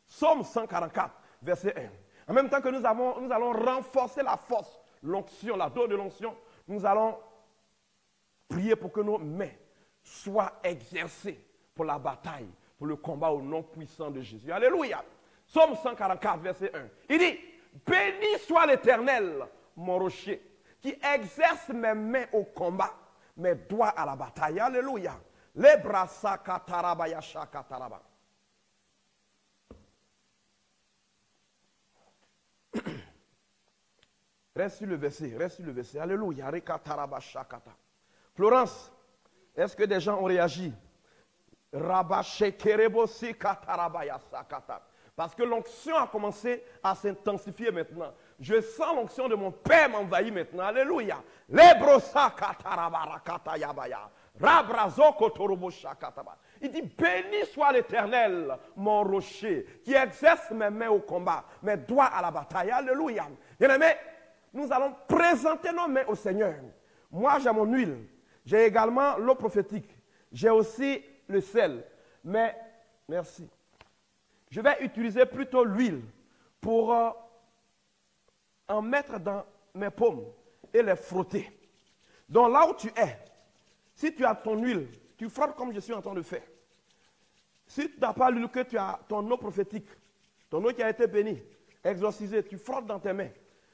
Psaume 144, verset 1. En même temps que nous allons renforcer la force, l'onction, la dose de l'onction, nous allons prier pour que nos mains soient exercées pour la bataille, pour le combat au nom puissant de Jésus. Alléluia. Psaume 144, verset 1. Il dit, béni soit l'Éternel, mon rocher, qui exerce mes mains au combat, mes doigts à la bataille. Alléluia. Les brasa katarabaya shakataraba. Reste sur le verset, reste sur le verset. Alléluia. Rekataraba shakata. Florence, est-ce que des gens ont réagi? Parce que l'onction a commencé à s'intensifier maintenant. Je sens l'onction de mon Père m'envahir maintenant. Alléluia. Il dit, béni soit l'Éternel, mon rocher, qui exerce mes mains au combat, mes doigts à la bataille. Alléluia. Bien-aimés, nous allons présenter nos mains au Seigneur. Moi, j'ai mon huile. J'ai également l'eau prophétique. J'ai aussi le sel. Mais, merci. Je vais utiliser plutôt l'huile pour en mettre dans mes paumes et les frotter. Donc là où tu es, si tu as ton huile, tu frottes comme je suis en train de faire. Si tu n'as pas l'huile, que tu as ton eau prophétique, ton eau qui a été bénie, exorcisée, tu frottes dans tes mains.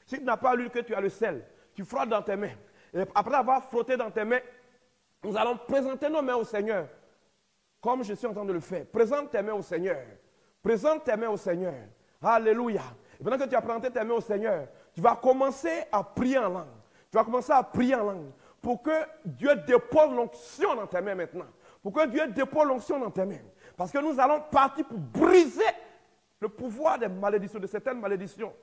Si tu n'as pas l'huile, que tu as le sel, tu frottes dans tes mains. Et après avoir frotté dans tes mains, nous allons présenter nos mains au Seigneur, comme je suis en train de le faire. Présente tes mains au Seigneur. Présente tes mains au Seigneur. Alléluia. Et pendant que tu as présenté tes mains au Seigneur, tu vas commencer à prier en langue. Tu vas commencer à prier en langue pour que Dieu dépose l'onction dans tes mains maintenant. Pour que Dieu dépose l'onction dans tes mains. Parce que nous allons partir pour briser le pouvoir des malédictions, de certaines malédictions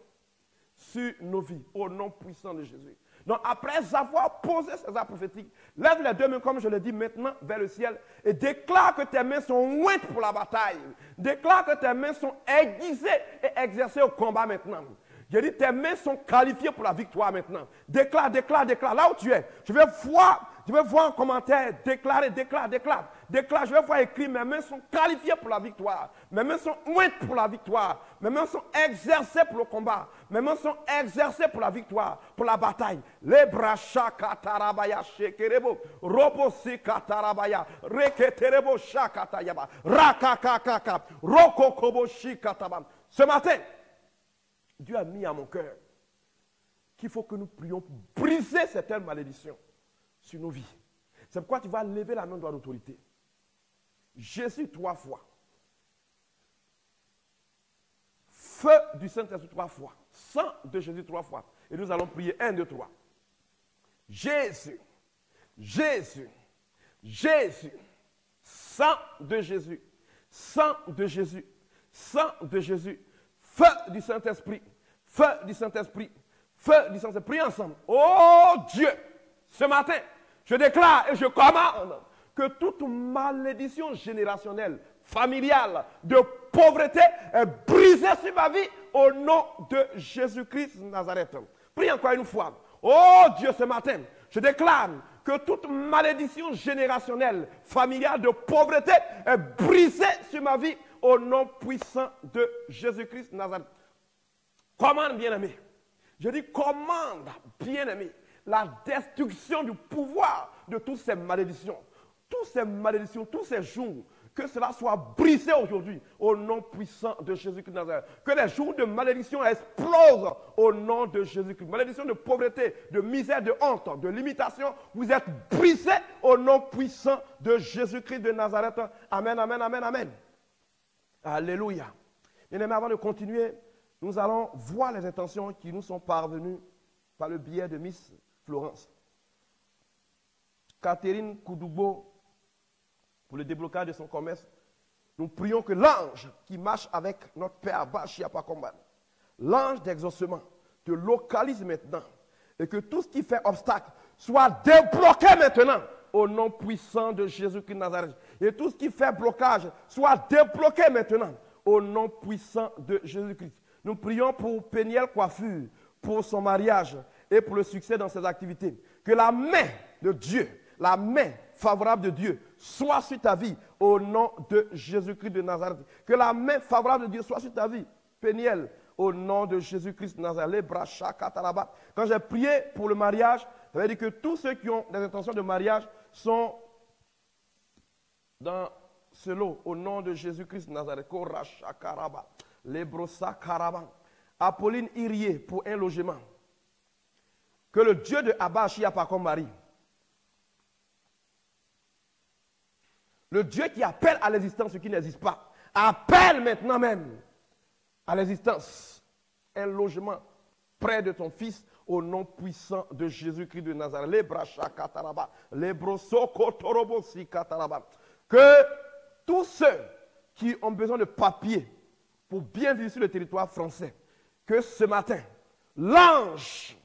sur nos vies, au nom puissant de Jésus. Donc, après avoir posé ces actes prophétiques, lève les deux mains, comme je le dis maintenant, vers le ciel et déclare que tes mains sont ointes pour la bataille. Déclare que tes mains sont aiguisées et exercées au combat maintenant. Je dis, tes mains sont qualifiées pour la victoire maintenant. Déclare, déclare, déclare. Là où tu es, je vais voir en commentaire, déclarer, déclare, déclare. Déclare, je vais voir écrit, mes mains sont qualifiées pour la victoire. Mes mains sont ointes pour la victoire. Mes mains sont exercées pour le combat. Mes mains sont exercées pour la victoire, pour la bataille. Les bracha katarabaya shekerebo, robosi katarabaya, reketerebo shakatayaba, rakakakaka, rokokobo shikatabam. Ce matin, Dieu a mis à mon cœur qu'il faut que nous prions pour briser certaines malédictions sur nos vies. C'est pourquoi tu vas lever la main droite d'autorité. Jésus 3 fois. Feu du Saint-Esprit 3 fois. Sang de Jésus 3 fois. Et nous allons prier 1, 2, 3. Jésus. Jésus. Jésus. Sang de Jésus. Sang de Jésus. Sang de Jésus. Feu du Saint-Esprit. Feu du Saint-Esprit. Feu du Saint-Esprit. Prions ensemble. Oh Dieu, ce matin, je déclare et je commande que toute malédiction générationnelle, familiale, de pauvreté est brisée sur ma vie au nom de Jésus-Christ de Nazareth. Prie encore une fois. Oh Dieu, ce matin, je déclare que toute malédiction générationnelle, familiale, de pauvreté est brisée sur ma vie au nom puissant de Jésus-Christ de Nazareth. Commande, bien-aimé. Je dis commande, bien-aimé, la destruction du pouvoir de toutes ces malédictions. Toutes ces malédictions, tous ces jours, que cela soit brisé aujourd'hui au nom puissant de Jésus-Christ de Nazareth. Que les jours de malédiction explosent au nom de Jésus-Christ. Malédiction de pauvreté, de misère, de honte, de limitation, vous êtes brisés au nom puissant de Jésus-Christ de Nazareth. Amen, amen, amen, amen. Alléluia. Bien-aimés, avant de continuer, nous allons voir les intentions qui nous sont parvenues par le biais de Miss Florence. Catherine Koudoubo, pour le déblocage de son commerce, nous prions que l'ange qui marche avec notre Père Bachia Pakomban, l'ange d'exaucement, te localise maintenant et que tout ce qui fait obstacle soit débloqué maintenant au nom puissant de Jésus-Christ de Nazareth. Et tout ce qui fait blocage soit débloqué maintenant au nom puissant de Jésus-Christ. Nous prions pour Péniel Coiffure, pour son mariage et pour le succès dans ses activités. Que la main de Dieu, la main favorable de Dieu soit sur ta vie au nom de Jésus-Christ de Nazareth. Que la main favorable de Dieu soit sur ta vie, Péniel, au nom de Jésus-Christ de Nazareth. Quand j'ai prié pour le mariage, ça veut dire que tous ceux qui ont des intentions de mariage sont dans ce lot au nom de Jésus-Christ de Nazareth. Apolline Irié pour un logement. Que le Dieu de Abba Chia Pakom Marie, le Dieu qui appelle à l'existence ce qui n'existe pas, appelle maintenant même à l'existence un logement près de ton fils au nom puissant de Jésus-Christ de Nazareth. Que tous ceux qui ont besoin de papiers pour bien vivre sur le territoire français, que ce matin, l'ange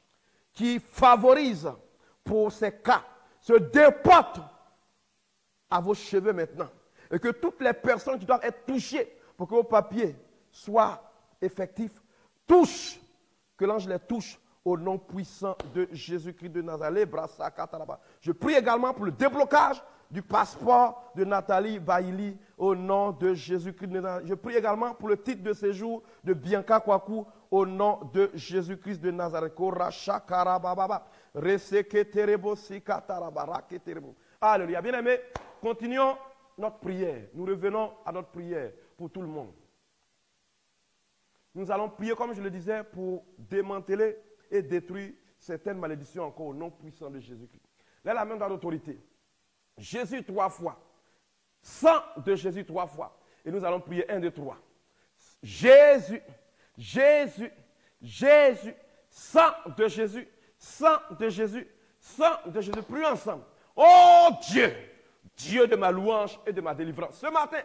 qui favorise pour ces cas se déporte à vos cheveux maintenant. Et que toutes les personnes qui doivent être touchées pour que vos papiers soient effectifs, touchent, que l'ange les touche au nom puissant de Jésus-Christ de Nazareth. Je prie également pour le déblocage du passeport de Nathalie Bailly au nom de Jésus-Christ de Nazareth. Je prie également pour le titre de séjour de Bianca Kwaku au nom de Jésus-Christ de Nazareth. Alléluia. Bien-aimés, continuons notre prière. Nous revenons à notre prière pour tout le monde. Nous allons prier, comme je le disais, pour démanteler et détruire certaines malédictions encore au nom puissant de Jésus-Christ. Lève la main dans l'autorité. Jésus 3 fois. Sang de Jésus 3 fois. Et nous allons prier 1, 2, 3. Jésus, Jésus, Jésus, sang de Jésus, sang de Jésus, sang de Jésus. Prions ensemble. Oh Dieu, Dieu de ma louange et de ma délivrance. Ce matin,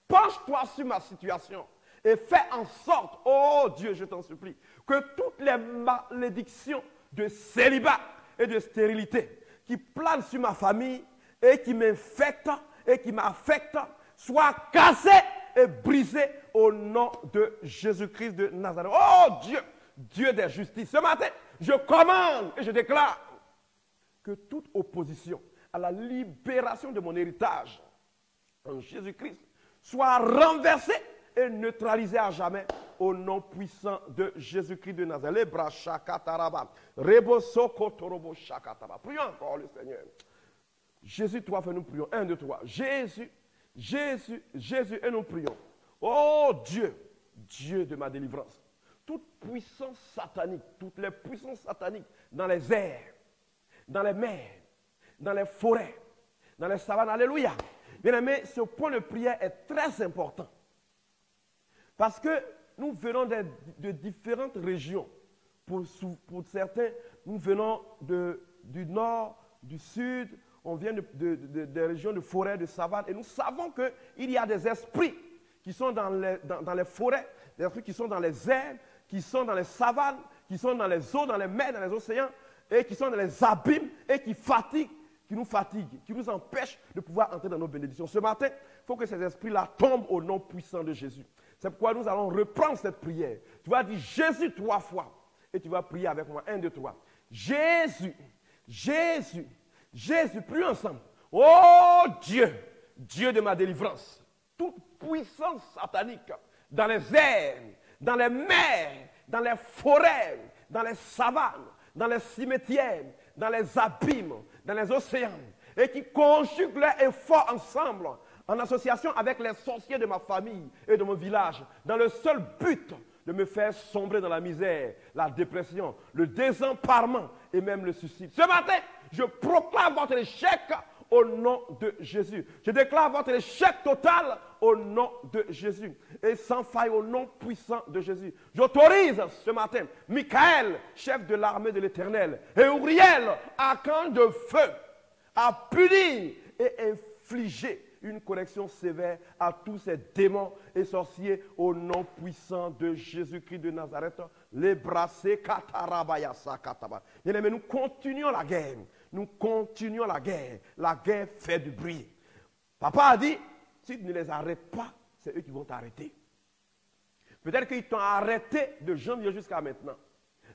penche-toi sur ma situation. Et fais en sorte, oh Dieu, je t'en supplie, que toutes les malédictions de célibat et de stérilité qui planent sur ma famille et qui m'infectent et qui m'affectent soient cassées et brisées au nom de Jésus-Christ de Nazareth. Oh Dieu, Dieu des justices. Ce matin, je commande et je déclare que toute opposition à la libération de mon héritage en Jésus-Christ soit renversée et neutralisé à jamais au nom puissant de Jésus-Christ de Nazareth. Prions encore le Seigneur. Jésus, toi, fais nous prions. 1, 2, 3. Jésus, Jésus, Jésus, et nous prions. Oh Dieu, Dieu de ma délivrance. Toute puissance satanique, toutes les puissances sataniques dans les airs, dans les mers, dans les forêts, dans les savanes. Alléluia. Bien-aimés, ce point de prière est très important. Parce que nous venons de différentes régions. Pour certains, nous venons du nord, du sud, on vient des régions de forêt, de savane. Et nous savons qu'il y a des esprits qui sont dans les forêts, des esprits qui sont dans les airs, qui sont dans les savanes, qui sont dans les eaux, dans les mers, dans les océans, et qui sont dans les abîmes, et qui nous fatiguent, qui nous empêchent de pouvoir entrer dans nos bénédictions. Ce matin, il faut que ces esprits-là tombent au nom puissant de Jésus. C'est pourquoi nous allons reprendre cette prière. Tu vas dire Jésus 3 fois. Et tu vas prier avec moi. 1, 2, 3. Jésus, Jésus, Jésus. Prions ensemble. Oh Dieu, Dieu de ma délivrance. Toute puissance satanique dans les airs, dans les mers, dans les forêts, dans les savanes, dans les cimetières, dans les abîmes, dans les océans. Et qui conjuguent leurs efforts ensemble en association avec les sorciers de ma famille et de mon village, dans le seul but de me faire sombrer dans la misère, la dépression, le désemparement et même le suicide. Ce matin, je proclame votre échec au nom de Jésus. Je déclare votre échec total au nom de Jésus. Et sans faille au nom puissant de Jésus. J'autorise ce matin Michael, chef de l'armée de l'Éternel, et Uriel, archange de feu, à punir et infliger une correction sévère à tous ces démons et sorciers au nom puissant de Jésus-Christ de Nazareth. Les brassés katarabaya sakataba. Bien aimé, nous continuons la guerre. Nous continuons la guerre. La guerre fait du bruit. Papa a dit, si tu ne les arrêtes pas, c'est eux qui vont t'arrêter. Peut-être qu'ils t'ont arrêté de janvier jusqu'à maintenant.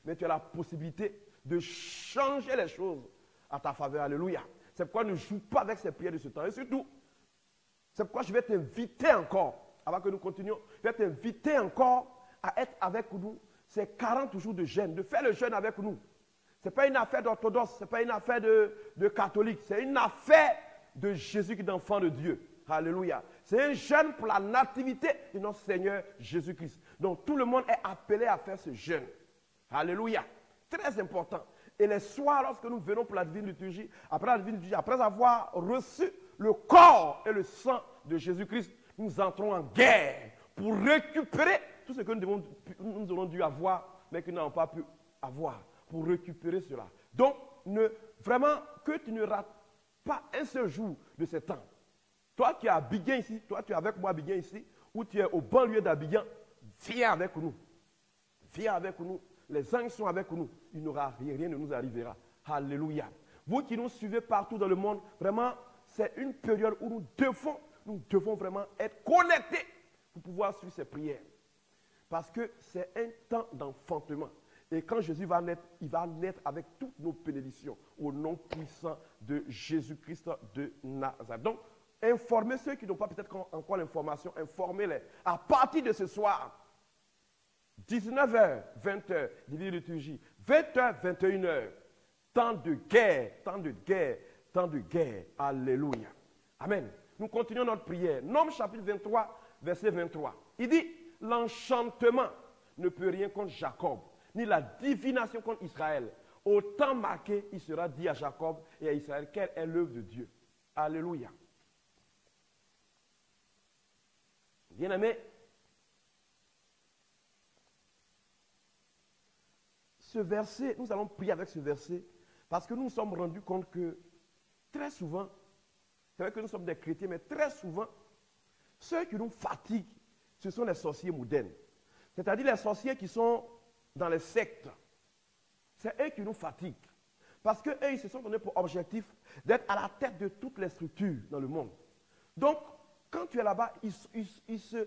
Mais tu as la possibilité de changer les choses à ta faveur. Alléluia. C'est pourquoi ne joue pas avec ces prières de ce temps. Et surtout, c'est pourquoi je vais t'inviter encore, avant que nous continuions, je vais t'inviter encore à être avec nous ces 40 jours de jeûne, de faire le jeûne avec nous. Ce n'est pas une affaire d'orthodoxe, ce n'est pas une affaire de catholique, c'est une affaire de Jésus qui est enfant de Dieu. Alléluia. C'est un jeûne pour la nativité de notre Seigneur Jésus-Christ. Donc tout le monde est appelé à faire ce jeûne. Alléluia. Très important. Et les soirs, lorsque nous venons pour la divine liturgie, après avoir reçu le corps et le sang de Jésus-Christ, nous entrons en guerre pour récupérer tout ce que nous aurons dû avoir, mais que nous n'avons pas pu avoir, pour récupérer cela. Donc, vraiment, que tu ne rates pas un seul jour de ce temps. Toi qui es à Abidjan ici, toi tu es avec moi à Abidjan ici, ou tu es au banlieue d'Abidjan, viens avec nous. Viens avec nous. Les anges sont avec nous. Il n'aura rien ne nous arrivera. Alléluia. Vous qui nous suivez partout dans le monde, vraiment, c'est une période où nous devons vraiment être connectés pour pouvoir suivre ces prières. Parce que c'est un temps d'enfantement. Et quand Jésus va naître, il va naître avec toutes nos bénédictions au nom puissant de Jésus-Christ de Nazareth. Donc, informez ceux qui n'ont pas peut-être encore l'information, informez-les. À partir de ce soir, 19h, 20h, divine liturgie, 20h, 21h, temps de guerre, temps de guerre, temps de guerre. Alléluia. Amen. Nous continuons notre prière. Nombre chapitre 23, verset 23. Il dit, l'enchantement ne peut rien contre Jacob, ni la divination contre Israël. Au temps marqué, il sera dit à Jacob et à Israël, quelle est l'œuvre de Dieu. Alléluia. Bien-aimés, ce verset, nous allons prier avec ce verset, parce que nous nous sommes rendus compte que très souvent, c'est vrai que nous sommes des chrétiens, mais très souvent, ceux qui nous fatiguent, ce sont les sorciers modernes. C'est-à-dire les sorciers qui sont dans les sectes. C'est eux qui nous fatiguent. Parce qu'eux, ils se sont donnés pour objectif d'être à la tête de toutes les structures dans le monde. Donc, quand tu es là-bas, ils se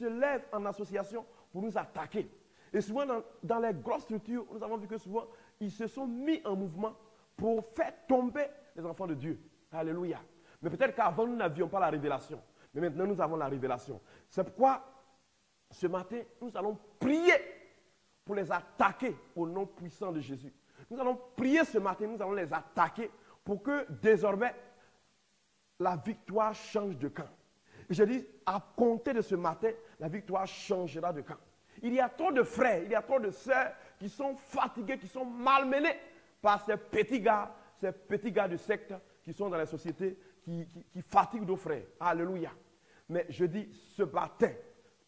lèvent en association pour nous attaquer. Et souvent, dans les grosses structures, nous avons vu que souvent, ils se sont mis en mouvement pour faire tomber les enfants de Dieu. Alléluia. Mais peut-être qu'avant, nous n'avions pas la révélation. Mais maintenant, nous avons la révélation. C'est pourquoi, ce matin, nous allons prier pour les attaquer au nom puissant de Jésus. Nous allons prier ce matin, nous allons les attaquer pour que, désormais, la victoire change de camp. Et je dis, à compter de ce matin, la victoire changera de camp. Il y a trop de frères, il y a trop de sœurs qui sont fatigués, qui sont malmenés par ces petits gars de secte qui sont dans la société, qui fatiguent nos frères. Alléluia. Mais je dis, ce matin,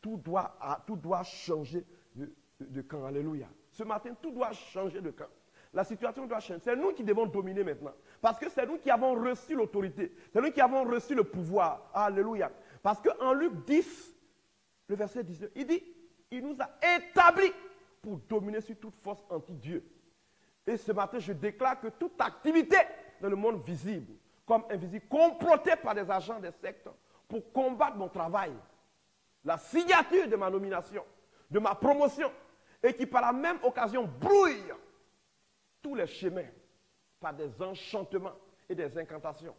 tout doit changer de camp. Alléluia. Ce matin, tout doit changer de camp. La situation doit changer. C'est nous qui devons dominer maintenant. Parce que c'est nous qui avons reçu l'autorité. C'est nous qui avons reçu le pouvoir. Alléluia. Parce qu'en Luc 10, le verset 19, il dit, il nous a établis pour dominer sur toute force anti-Dieu. Et ce matin, je déclare que toute activité dans le monde visible, comme invisible, complotée par des agents des sectes pour combattre mon travail, la signature de ma nomination, de ma promotion, et qui par la même occasion brouille tous les chemins par des enchantements et des incantations,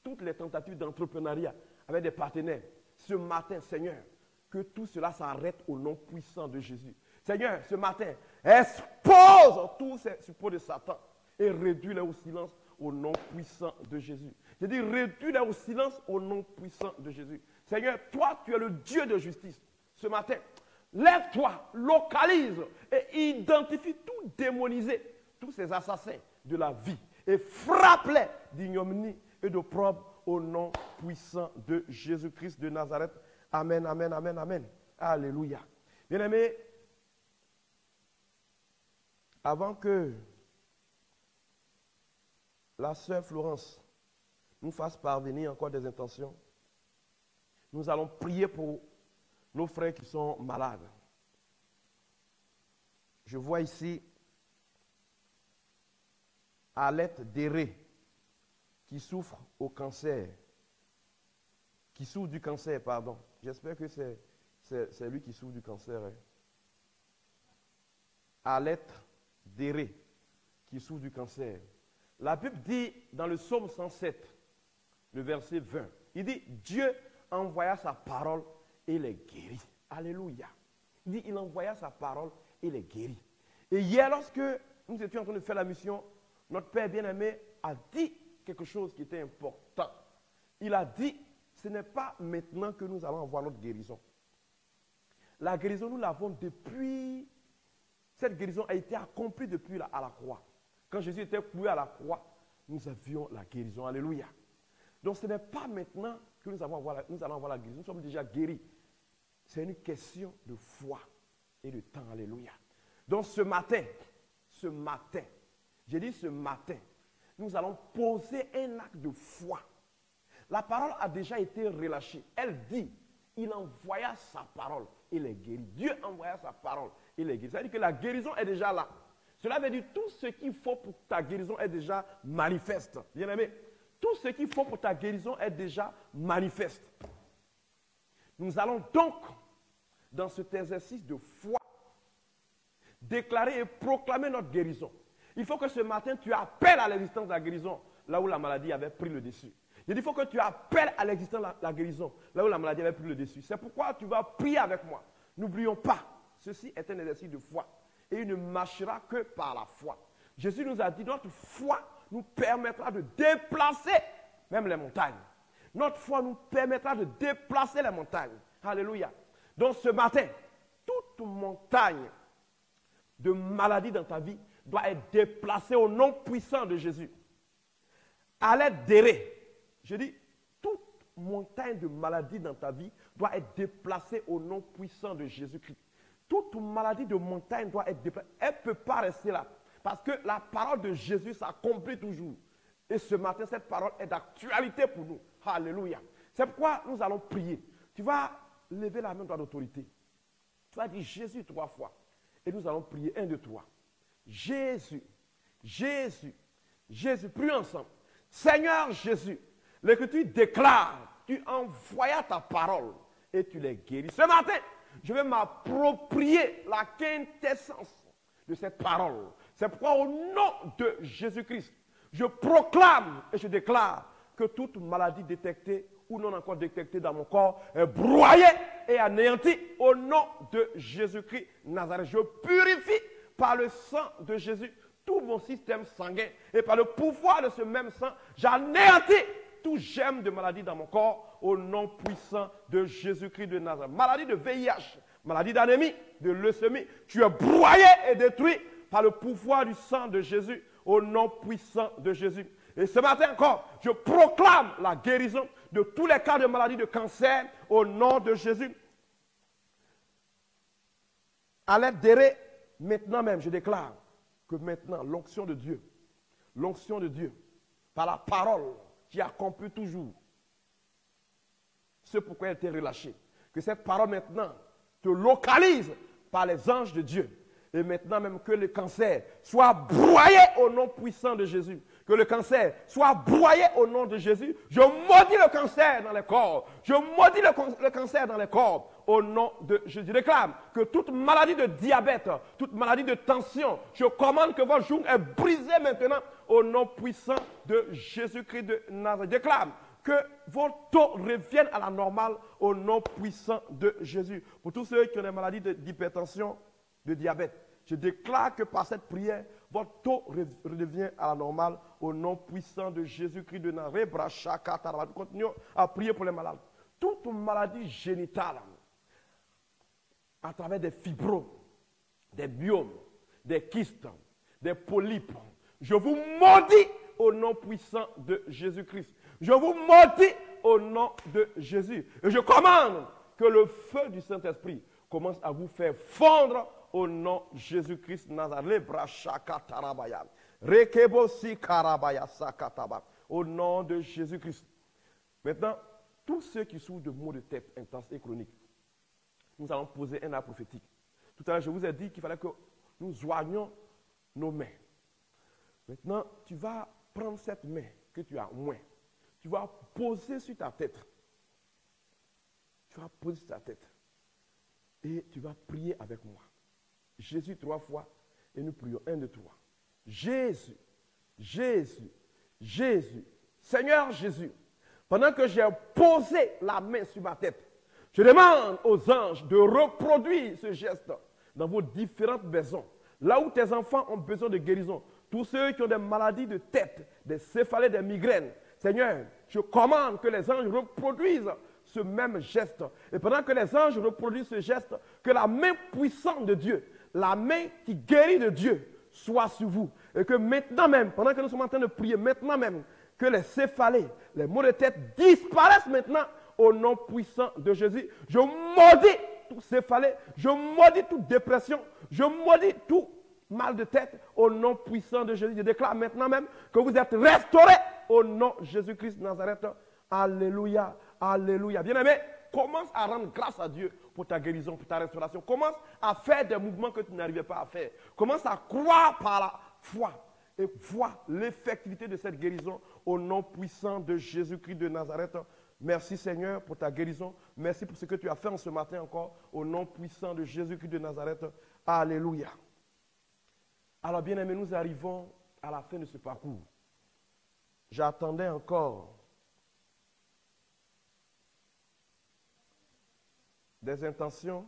toutes les tentatives d'entrepreneuriat avec des partenaires. Ce matin, Seigneur, que tout cela s'arrête au nom puissant de Jésus. Seigneur, ce matin, expose tous ces suppôts de Satan et réduis-les au silence au nom puissant de Jésus. Je dis, réduis-les au silence au nom puissant de Jésus. Seigneur, toi, tu es le Dieu de justice. Ce matin, lève-toi, localise et identifie tout démonisé, tous ces assassins de la vie et frappe-les d'ignominie et d'opprobre au nom puissant de Jésus-Christ de Nazareth. Amen, amen, amen, amen. Alléluia. Bien-aimés, avant que la sœur Florence nous fasse parvenir encore des intentions, nous allons prier pour nos frères qui sont malades. Je vois ici Alette Déré qui souffre au cancer, qui souffre du cancer, pardon. J'espère que c'est lui qui souffre du cancer. Hein. Alette Déré qui souffre du cancer. La Bible dit dans le psaume 107, le verset 20, il dit Dieu envoya sa parole et les guérit. Alléluia. Il dit il envoya sa parole et les guérit. Et hier, lorsque nous étions en train de faire la mission, notre Père bien-aimé a dit quelque chose qui était important. Il a dit, ce n'est pas maintenant que nous allons avoir notre guérison. La guérison, nous l'avons depuis, cette guérison a été accomplie depuis à la croix. Quand Jésus était cloué à la croix, nous avions la guérison. Alléluia. Donc ce n'est pas maintenant que nous allons avoir la guérison, nous sommes déjà guéris. C'est une question de foi et de temps. Alléluia. Donc ce matin, j'ai dit ce matin, nous allons poser un acte de foi. La parole a déjà été relâchée. Elle dit, il envoya sa parole et les guérit. Dieu envoya sa parole et les guérit. Ça veut dire que la guérison est déjà là. Cela veut dire que tout ce qu'il faut pour ta guérison est déjà manifeste. Bien aimé, tout ce qu'il faut pour ta guérison est déjà manifeste. Nous allons donc, dans cet exercice de foi, déclarer et proclamer notre guérison. Il faut que ce matin, tu appelles à l'existence de la guérison, là où la maladie avait pris le dessus. Il faut que tu appelles à l'existence de la guérison, là où la maladie avait pris le dessus. C'est pourquoi tu vas prier avec moi. N'oublions pas, ceci est un exercice de foi. Et il ne marchera que par la foi. Jésus nous a dit, notre foi nous permettra de déplacer même les montagnes. Notre foi nous permettra de déplacer les montagnes. Alléluia. Donc ce matin, toute montagne de maladie dans ta vie doit être déplacée au nom puissant de Jésus. Alette Déré, je dis, toute montagne de maladie dans ta vie doit être déplacée au nom puissant de Jésus-Christ. Toute maladie de montagne doit être déplacée. Elle ne peut pas rester là. Parce que la parole de Jésus s'accomplit toujours. Et ce matin, cette parole est d'actualité pour nous. Alléluia. C'est pourquoi nous allons prier. Tu vas lever la main de l'autorité. Tu vas dire Jésus 3 fois. Et nous allons prier 1, 2, 3. Jésus, Jésus, Jésus. Prions ensemble. Seigneur Jésus, l'Écriture déclare, tu envoyas ta parole et tu les guéris. Ce matin, je vais m'approprier la quintessence de cette parole. C'est pourquoi au nom de Jésus-Christ, je proclame et je déclare que toute maladie détectée ou non encore détectée dans mon corps est broyée et anéantie au nom de Jésus-Christ Nazareth. Je purifie par le sang de Jésus tout mon système sanguin et par le pouvoir de ce même sang, j'anéantis tout germe de maladie dans mon corps au nom puissant de Jésus-Christ de Nazareth. Maladie de VIH, maladie d'anémie, de leucémie, tu es broyé et détruit par le pouvoir du sang de Jésus au nom puissant de Jésus. Et ce matin encore, je proclame la guérison de tous les cas de maladie de cancer au nom de Jésus. Alette Déré, maintenant même, je déclare que maintenant, l'onction de Dieu, par la parole qui accomplit toujours ce pourquoi elle t'est relâchée, que cette parole maintenant te localise par les anges de Dieu. Et maintenant même que le cancer soit broyé au nom puissant de Jésus. Que le cancer soit broyé au nom de Jésus. Je maudis le cancer dans les corps. Je maudis le cancer dans les corps. Au nom de Jésus. Je déclare que toute maladie de diabète, toute maladie de tension, je commande que votre joug est brisé maintenant au nom puissant de Jésus-Christ de Nazareth. Je déclare que vos taux reviennent à la normale au nom puissant de Jésus. Pour tous ceux qui ont des maladies d'hypertension, de diabète, je déclare que par cette prière, votre taux redevient à la normale au nom puissant de Jésus-Christ de Nazareth. Continuons à prier pour les malades. Toute maladie génitale, à travers des fibromes, des biomes, des kystes, des polypes, je vous maudis au nom puissant de Jésus-Christ. Je vous maudis au nom de Jésus. Et je commande que le feu du Saint-Esprit commence à vous faire fondre au nom de Jésus-Christ Nazareth. Au nom de Jésus-Christ. Maintenant, tous ceux qui souffrent de maux de tête intenses et chroniques, nous allons poser un acte prophétique. Tout à l'heure, je vous ai dit qu'il fallait que nous joignions nos mains. Maintenant, tu vas prendre cette main que tu as moins. Tu vas poser sur ta tête. Tu vas poser sur ta tête. Et tu vas prier avec moi. Jésus 3 fois. Et nous prions 1, 2, 3. Jésus, Jésus, Jésus. Seigneur Jésus, pendant que j'ai posé la main sur ma tête, je demande aux anges de reproduire ce geste dans vos différentes maisons. Là où tes enfants ont besoin de guérison. Tous ceux qui ont des maladies de tête, des céphalées, des migraines. Seigneur, je commande que les anges reproduisent ce même geste. Et pendant que les anges reproduisent ce geste, que la main puissante de Dieu, la main qui guérit de Dieu, soit sur vous. Et que maintenant même, pendant que nous sommes en train de prier, maintenant même, que les céphalées, les maux de tête disparaissent maintenant au nom puissant de Jésus. Je maudis tout céphalée, je maudis toute dépression, je maudis tout mal de tête au nom puissant de Jésus. Je déclare maintenant même que vous êtes restaurés au nom de Jésus-Christ Nazareth. Alléluia, alléluia. Bien-aimé, commence à rendre grâce à Dieu pour ta guérison, pour ta restauration. Commence à faire des mouvements que tu n'arrivais pas à faire. Commence à croire par la foi et vois l'effectivité de cette guérison au nom puissant de Jésus-Christ de Nazareth. Merci Seigneur pour ta guérison. Merci pour ce que tu as fait en ce matin encore au nom puissant de Jésus-Christ de Nazareth. Alléluia. Alors bien aimés, nous arrivons à la fin de ce parcours. J'attendais encore des intentions.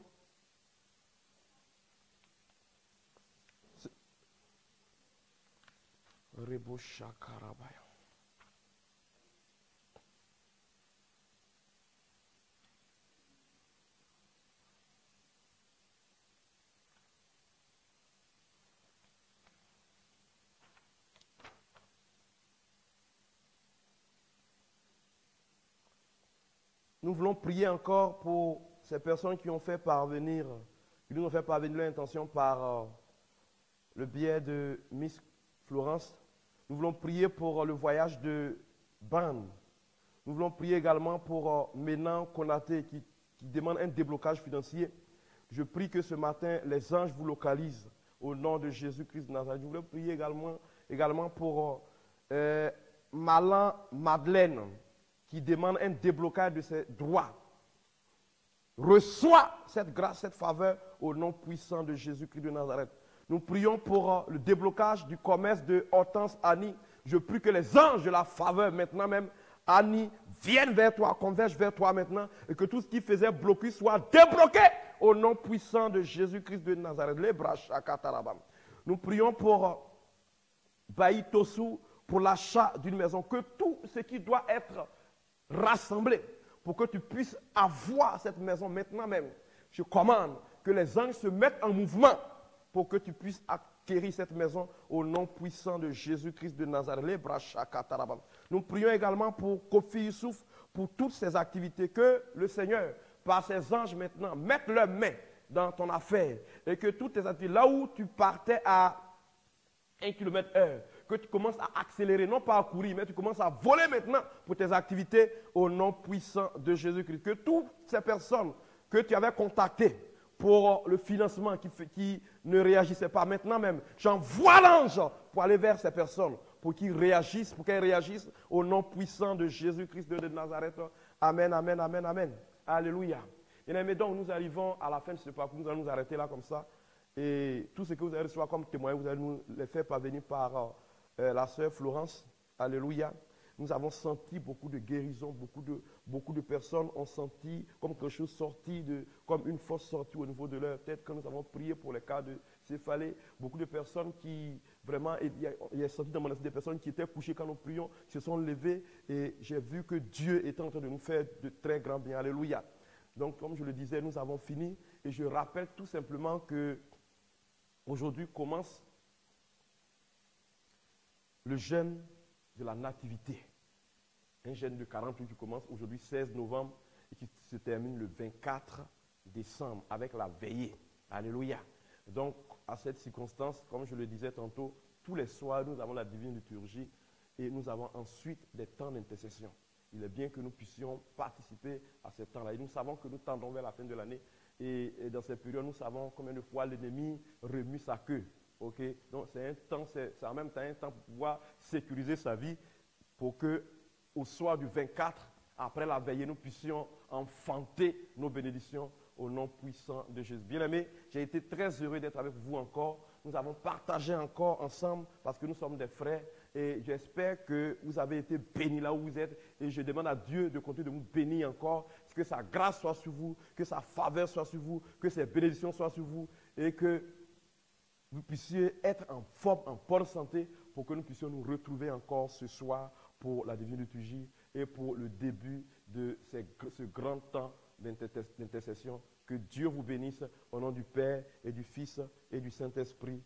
Nous voulons prier encore pour ces personnes qui nous ont fait parvenir leur intention par le biais de Miss Florence. Nous voulons prier pour le voyage de Ban. Nous voulons prier également pour Ménan Konaté qui demande un déblocage financier. Je prie que ce matin, les anges vous localisent au nom de Jésus-Christ de Nazareth. Je voulais prier également pour Malan Madeleine qui demande un déblocage de ses droits. Reçois cette grâce, cette faveur au nom puissant de Jésus-Christ de Nazareth. Nous prions pour le déblocage du commerce de Hortense Annie. Je prie que les anges de la faveur maintenant même, Annie, viennent vers toi, convergent vers toi maintenant, et que tout ce qui faisait bloquer soit débloqué au nom puissant de Jésus-Christ de Nazareth. Nous prions pour Baï Tosu, pour l'achat d'une maison, que tout ce qui doit être rassemblé pour que tu puisses avoir cette maison maintenant même. Je commande que les anges se mettent en mouvement pour que tu puisses acquérir cette maison au nom puissant de Jésus-Christ de Nazareth. Nous prions également pour Kofi Youssouf, pour toutes ses activités, que le Seigneur, par ses anges maintenant, mette leurs mains dans ton affaire et que toutes tes activités, là où tu partais à 1 km/h, que tu commences à accélérer, non pas à courir, mais tu commences à voler maintenant pour tes activités au nom puissant de Jésus-Christ. Que toutes ces personnes que tu avais contactées pour le financement qui ne réagissaient pas maintenant même, j'envoie l'ange pour aller vers ces personnes, pour qu'elles réagissent au nom puissant de Jésus-Christ de Nazareth. Amen, amen, amen, amen. Alléluia. Et donc nous arrivons à la fin de ce parcours, nous allons nous arrêter là comme ça. Et tout ce que vous allez recevoir comme témoignage, vous allez nous les faire parvenir par la sœur Florence. Alléluia. Nous avons senti beaucoup de guérison, beaucoup de personnes ont senti comme quelque chose sorti, comme une force sortie au niveau de leur tête quand nous avons prié pour les cas de céphalée. Beaucoup de personnes qui, vraiment, il y a senti dans mon esprit des personnes qui étaient couchées quand nous prions, se sont levées et j'ai vu que Dieu était en train de nous faire de très grands biens. Alléluia. Donc, comme je le disais, nous avons fini et je rappelle tout simplement que aujourd'hui commence le jeûne de la nativité. Un jeûne de 40 jours qui commence aujourd'hui 16 novembre et qui se termine le 24 décembre avec la veillée. Alléluia. Donc, à cette circonstance, comme je le disais tantôt, tous les soirs, nous avons la divine liturgie et nous avons ensuite des temps d'intercession. Il est bien que nous puissions participer à ces temps-là. Et nous savons que nous tendons vers la fin de l'année. Et dans ces périodes, nous savons combien de fois l'ennemi remue sa queue. Okay? Donc, c'est un temps, c'est en même temps un temps pour pouvoir sécuriser sa vie pour que, au soir du 24, après la veillée, nous puissions enfanter nos bénédictions au nom puissant de Jésus. Bien-aimés, j'ai été très heureux d'être avec vous encore. Nous avons partagé encore ensemble parce que nous sommes des frères et j'espère que vous avez été bénis là où vous êtes et je demande à Dieu de continuer de vous bénir encore, que sa grâce soit sur vous, que sa faveur soit sur vous, que ses bénédictions soient sur vous et que vous puissiez être en forme, en bonne santé pour que nous puissions nous retrouver encore ce soir pour la divine liturgie et pour le début de ce grand temps d'intercession. Que Dieu vous bénisse au nom du Père et du Fils et du Saint-Esprit.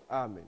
Amen.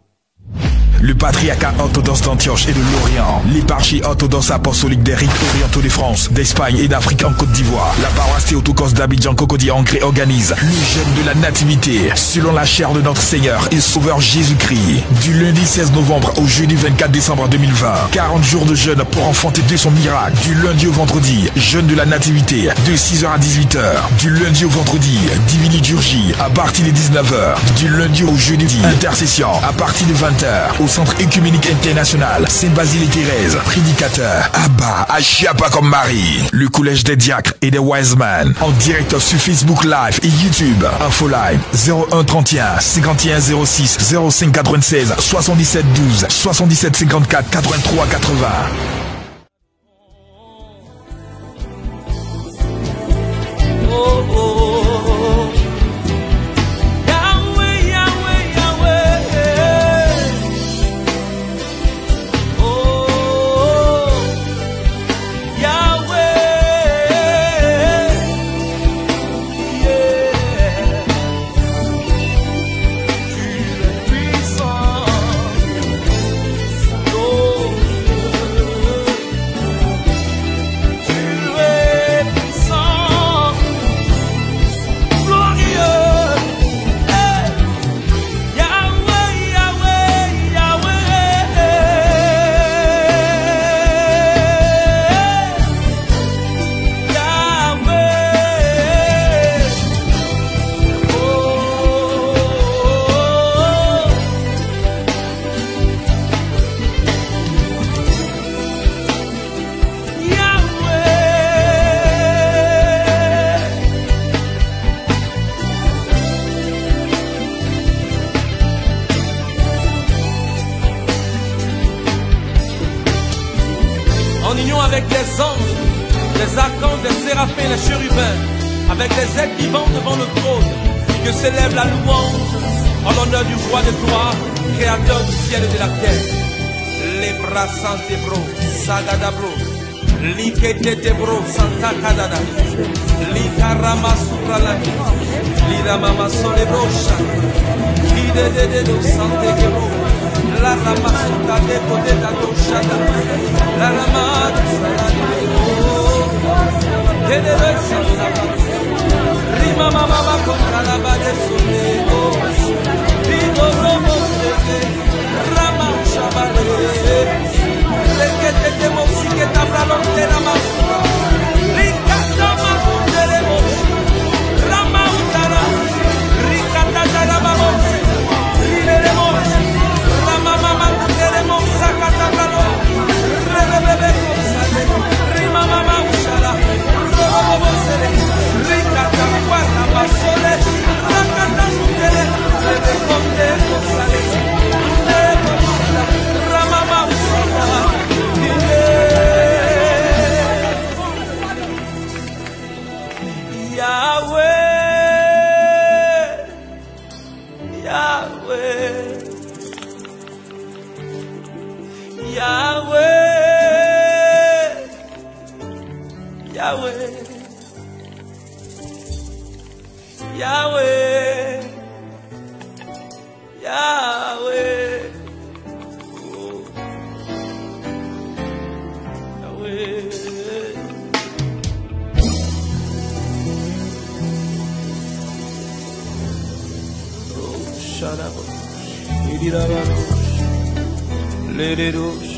Le patriarcat orthodoxe d'Antioche et de l'Orient, l'éparchie orthodoxe apostolique des rites orientaux de France, d'Espagne et d'Afrique en Côte d'Ivoire, la paroisse Théotokos d'Abidjan Cocody Ancré organise le jeûne de la nativité selon la chair de notre Seigneur et Sauveur Jésus-Christ. Du lundi 16 novembre au jeudi 24 décembre 2020, 40 jours de jeûne pour enfanter de son miracle. Du lundi au vendredi, jeûne de la nativité de 6h à 18h. Du lundi au vendredi, divine liturgie à partir de 19h. Du lundi au jeudi, intercession à partir de 20h. Au Centre Écuménique International, Sainte-Basile et Thérèse, prédicateur, Abba, Achiapa comme Marie, le Collège des Diacres et des Wise Men, en direct sur Facebook Live et YouTube, Infoline 01 31 51 06 05 96 77 12 77 54 83 80. En union avec les anges, les archanges, les séraphins, les chérubins, avec les êtres vivants devant le trône, que s'élève la louange en l'honneur du roi de gloire, créateur du ciel et de la terre. Les bras santé bro, sagada bro, likete bro, santa kadada, likarama surala, liramama sole brocha, lidedede santé bro. La rama suka de pote da doshada, la rama salade de rima mama contra la bade solego, rido robo seke, rama chabale, lekete de mosike tabra lonte rama, rikata masunde remo, rama utara, rikata rama mose, lire remo. Mama queremos sacata calo rebebe consale rima mama ushala robo sere ricata guarda basole racata sukele rebe conde consale rebo ushala rama mama ushala Yahweh Yahweh Yahweh, Yahweh, Yahweh, Yahweh, oh. Yahweh. les douches.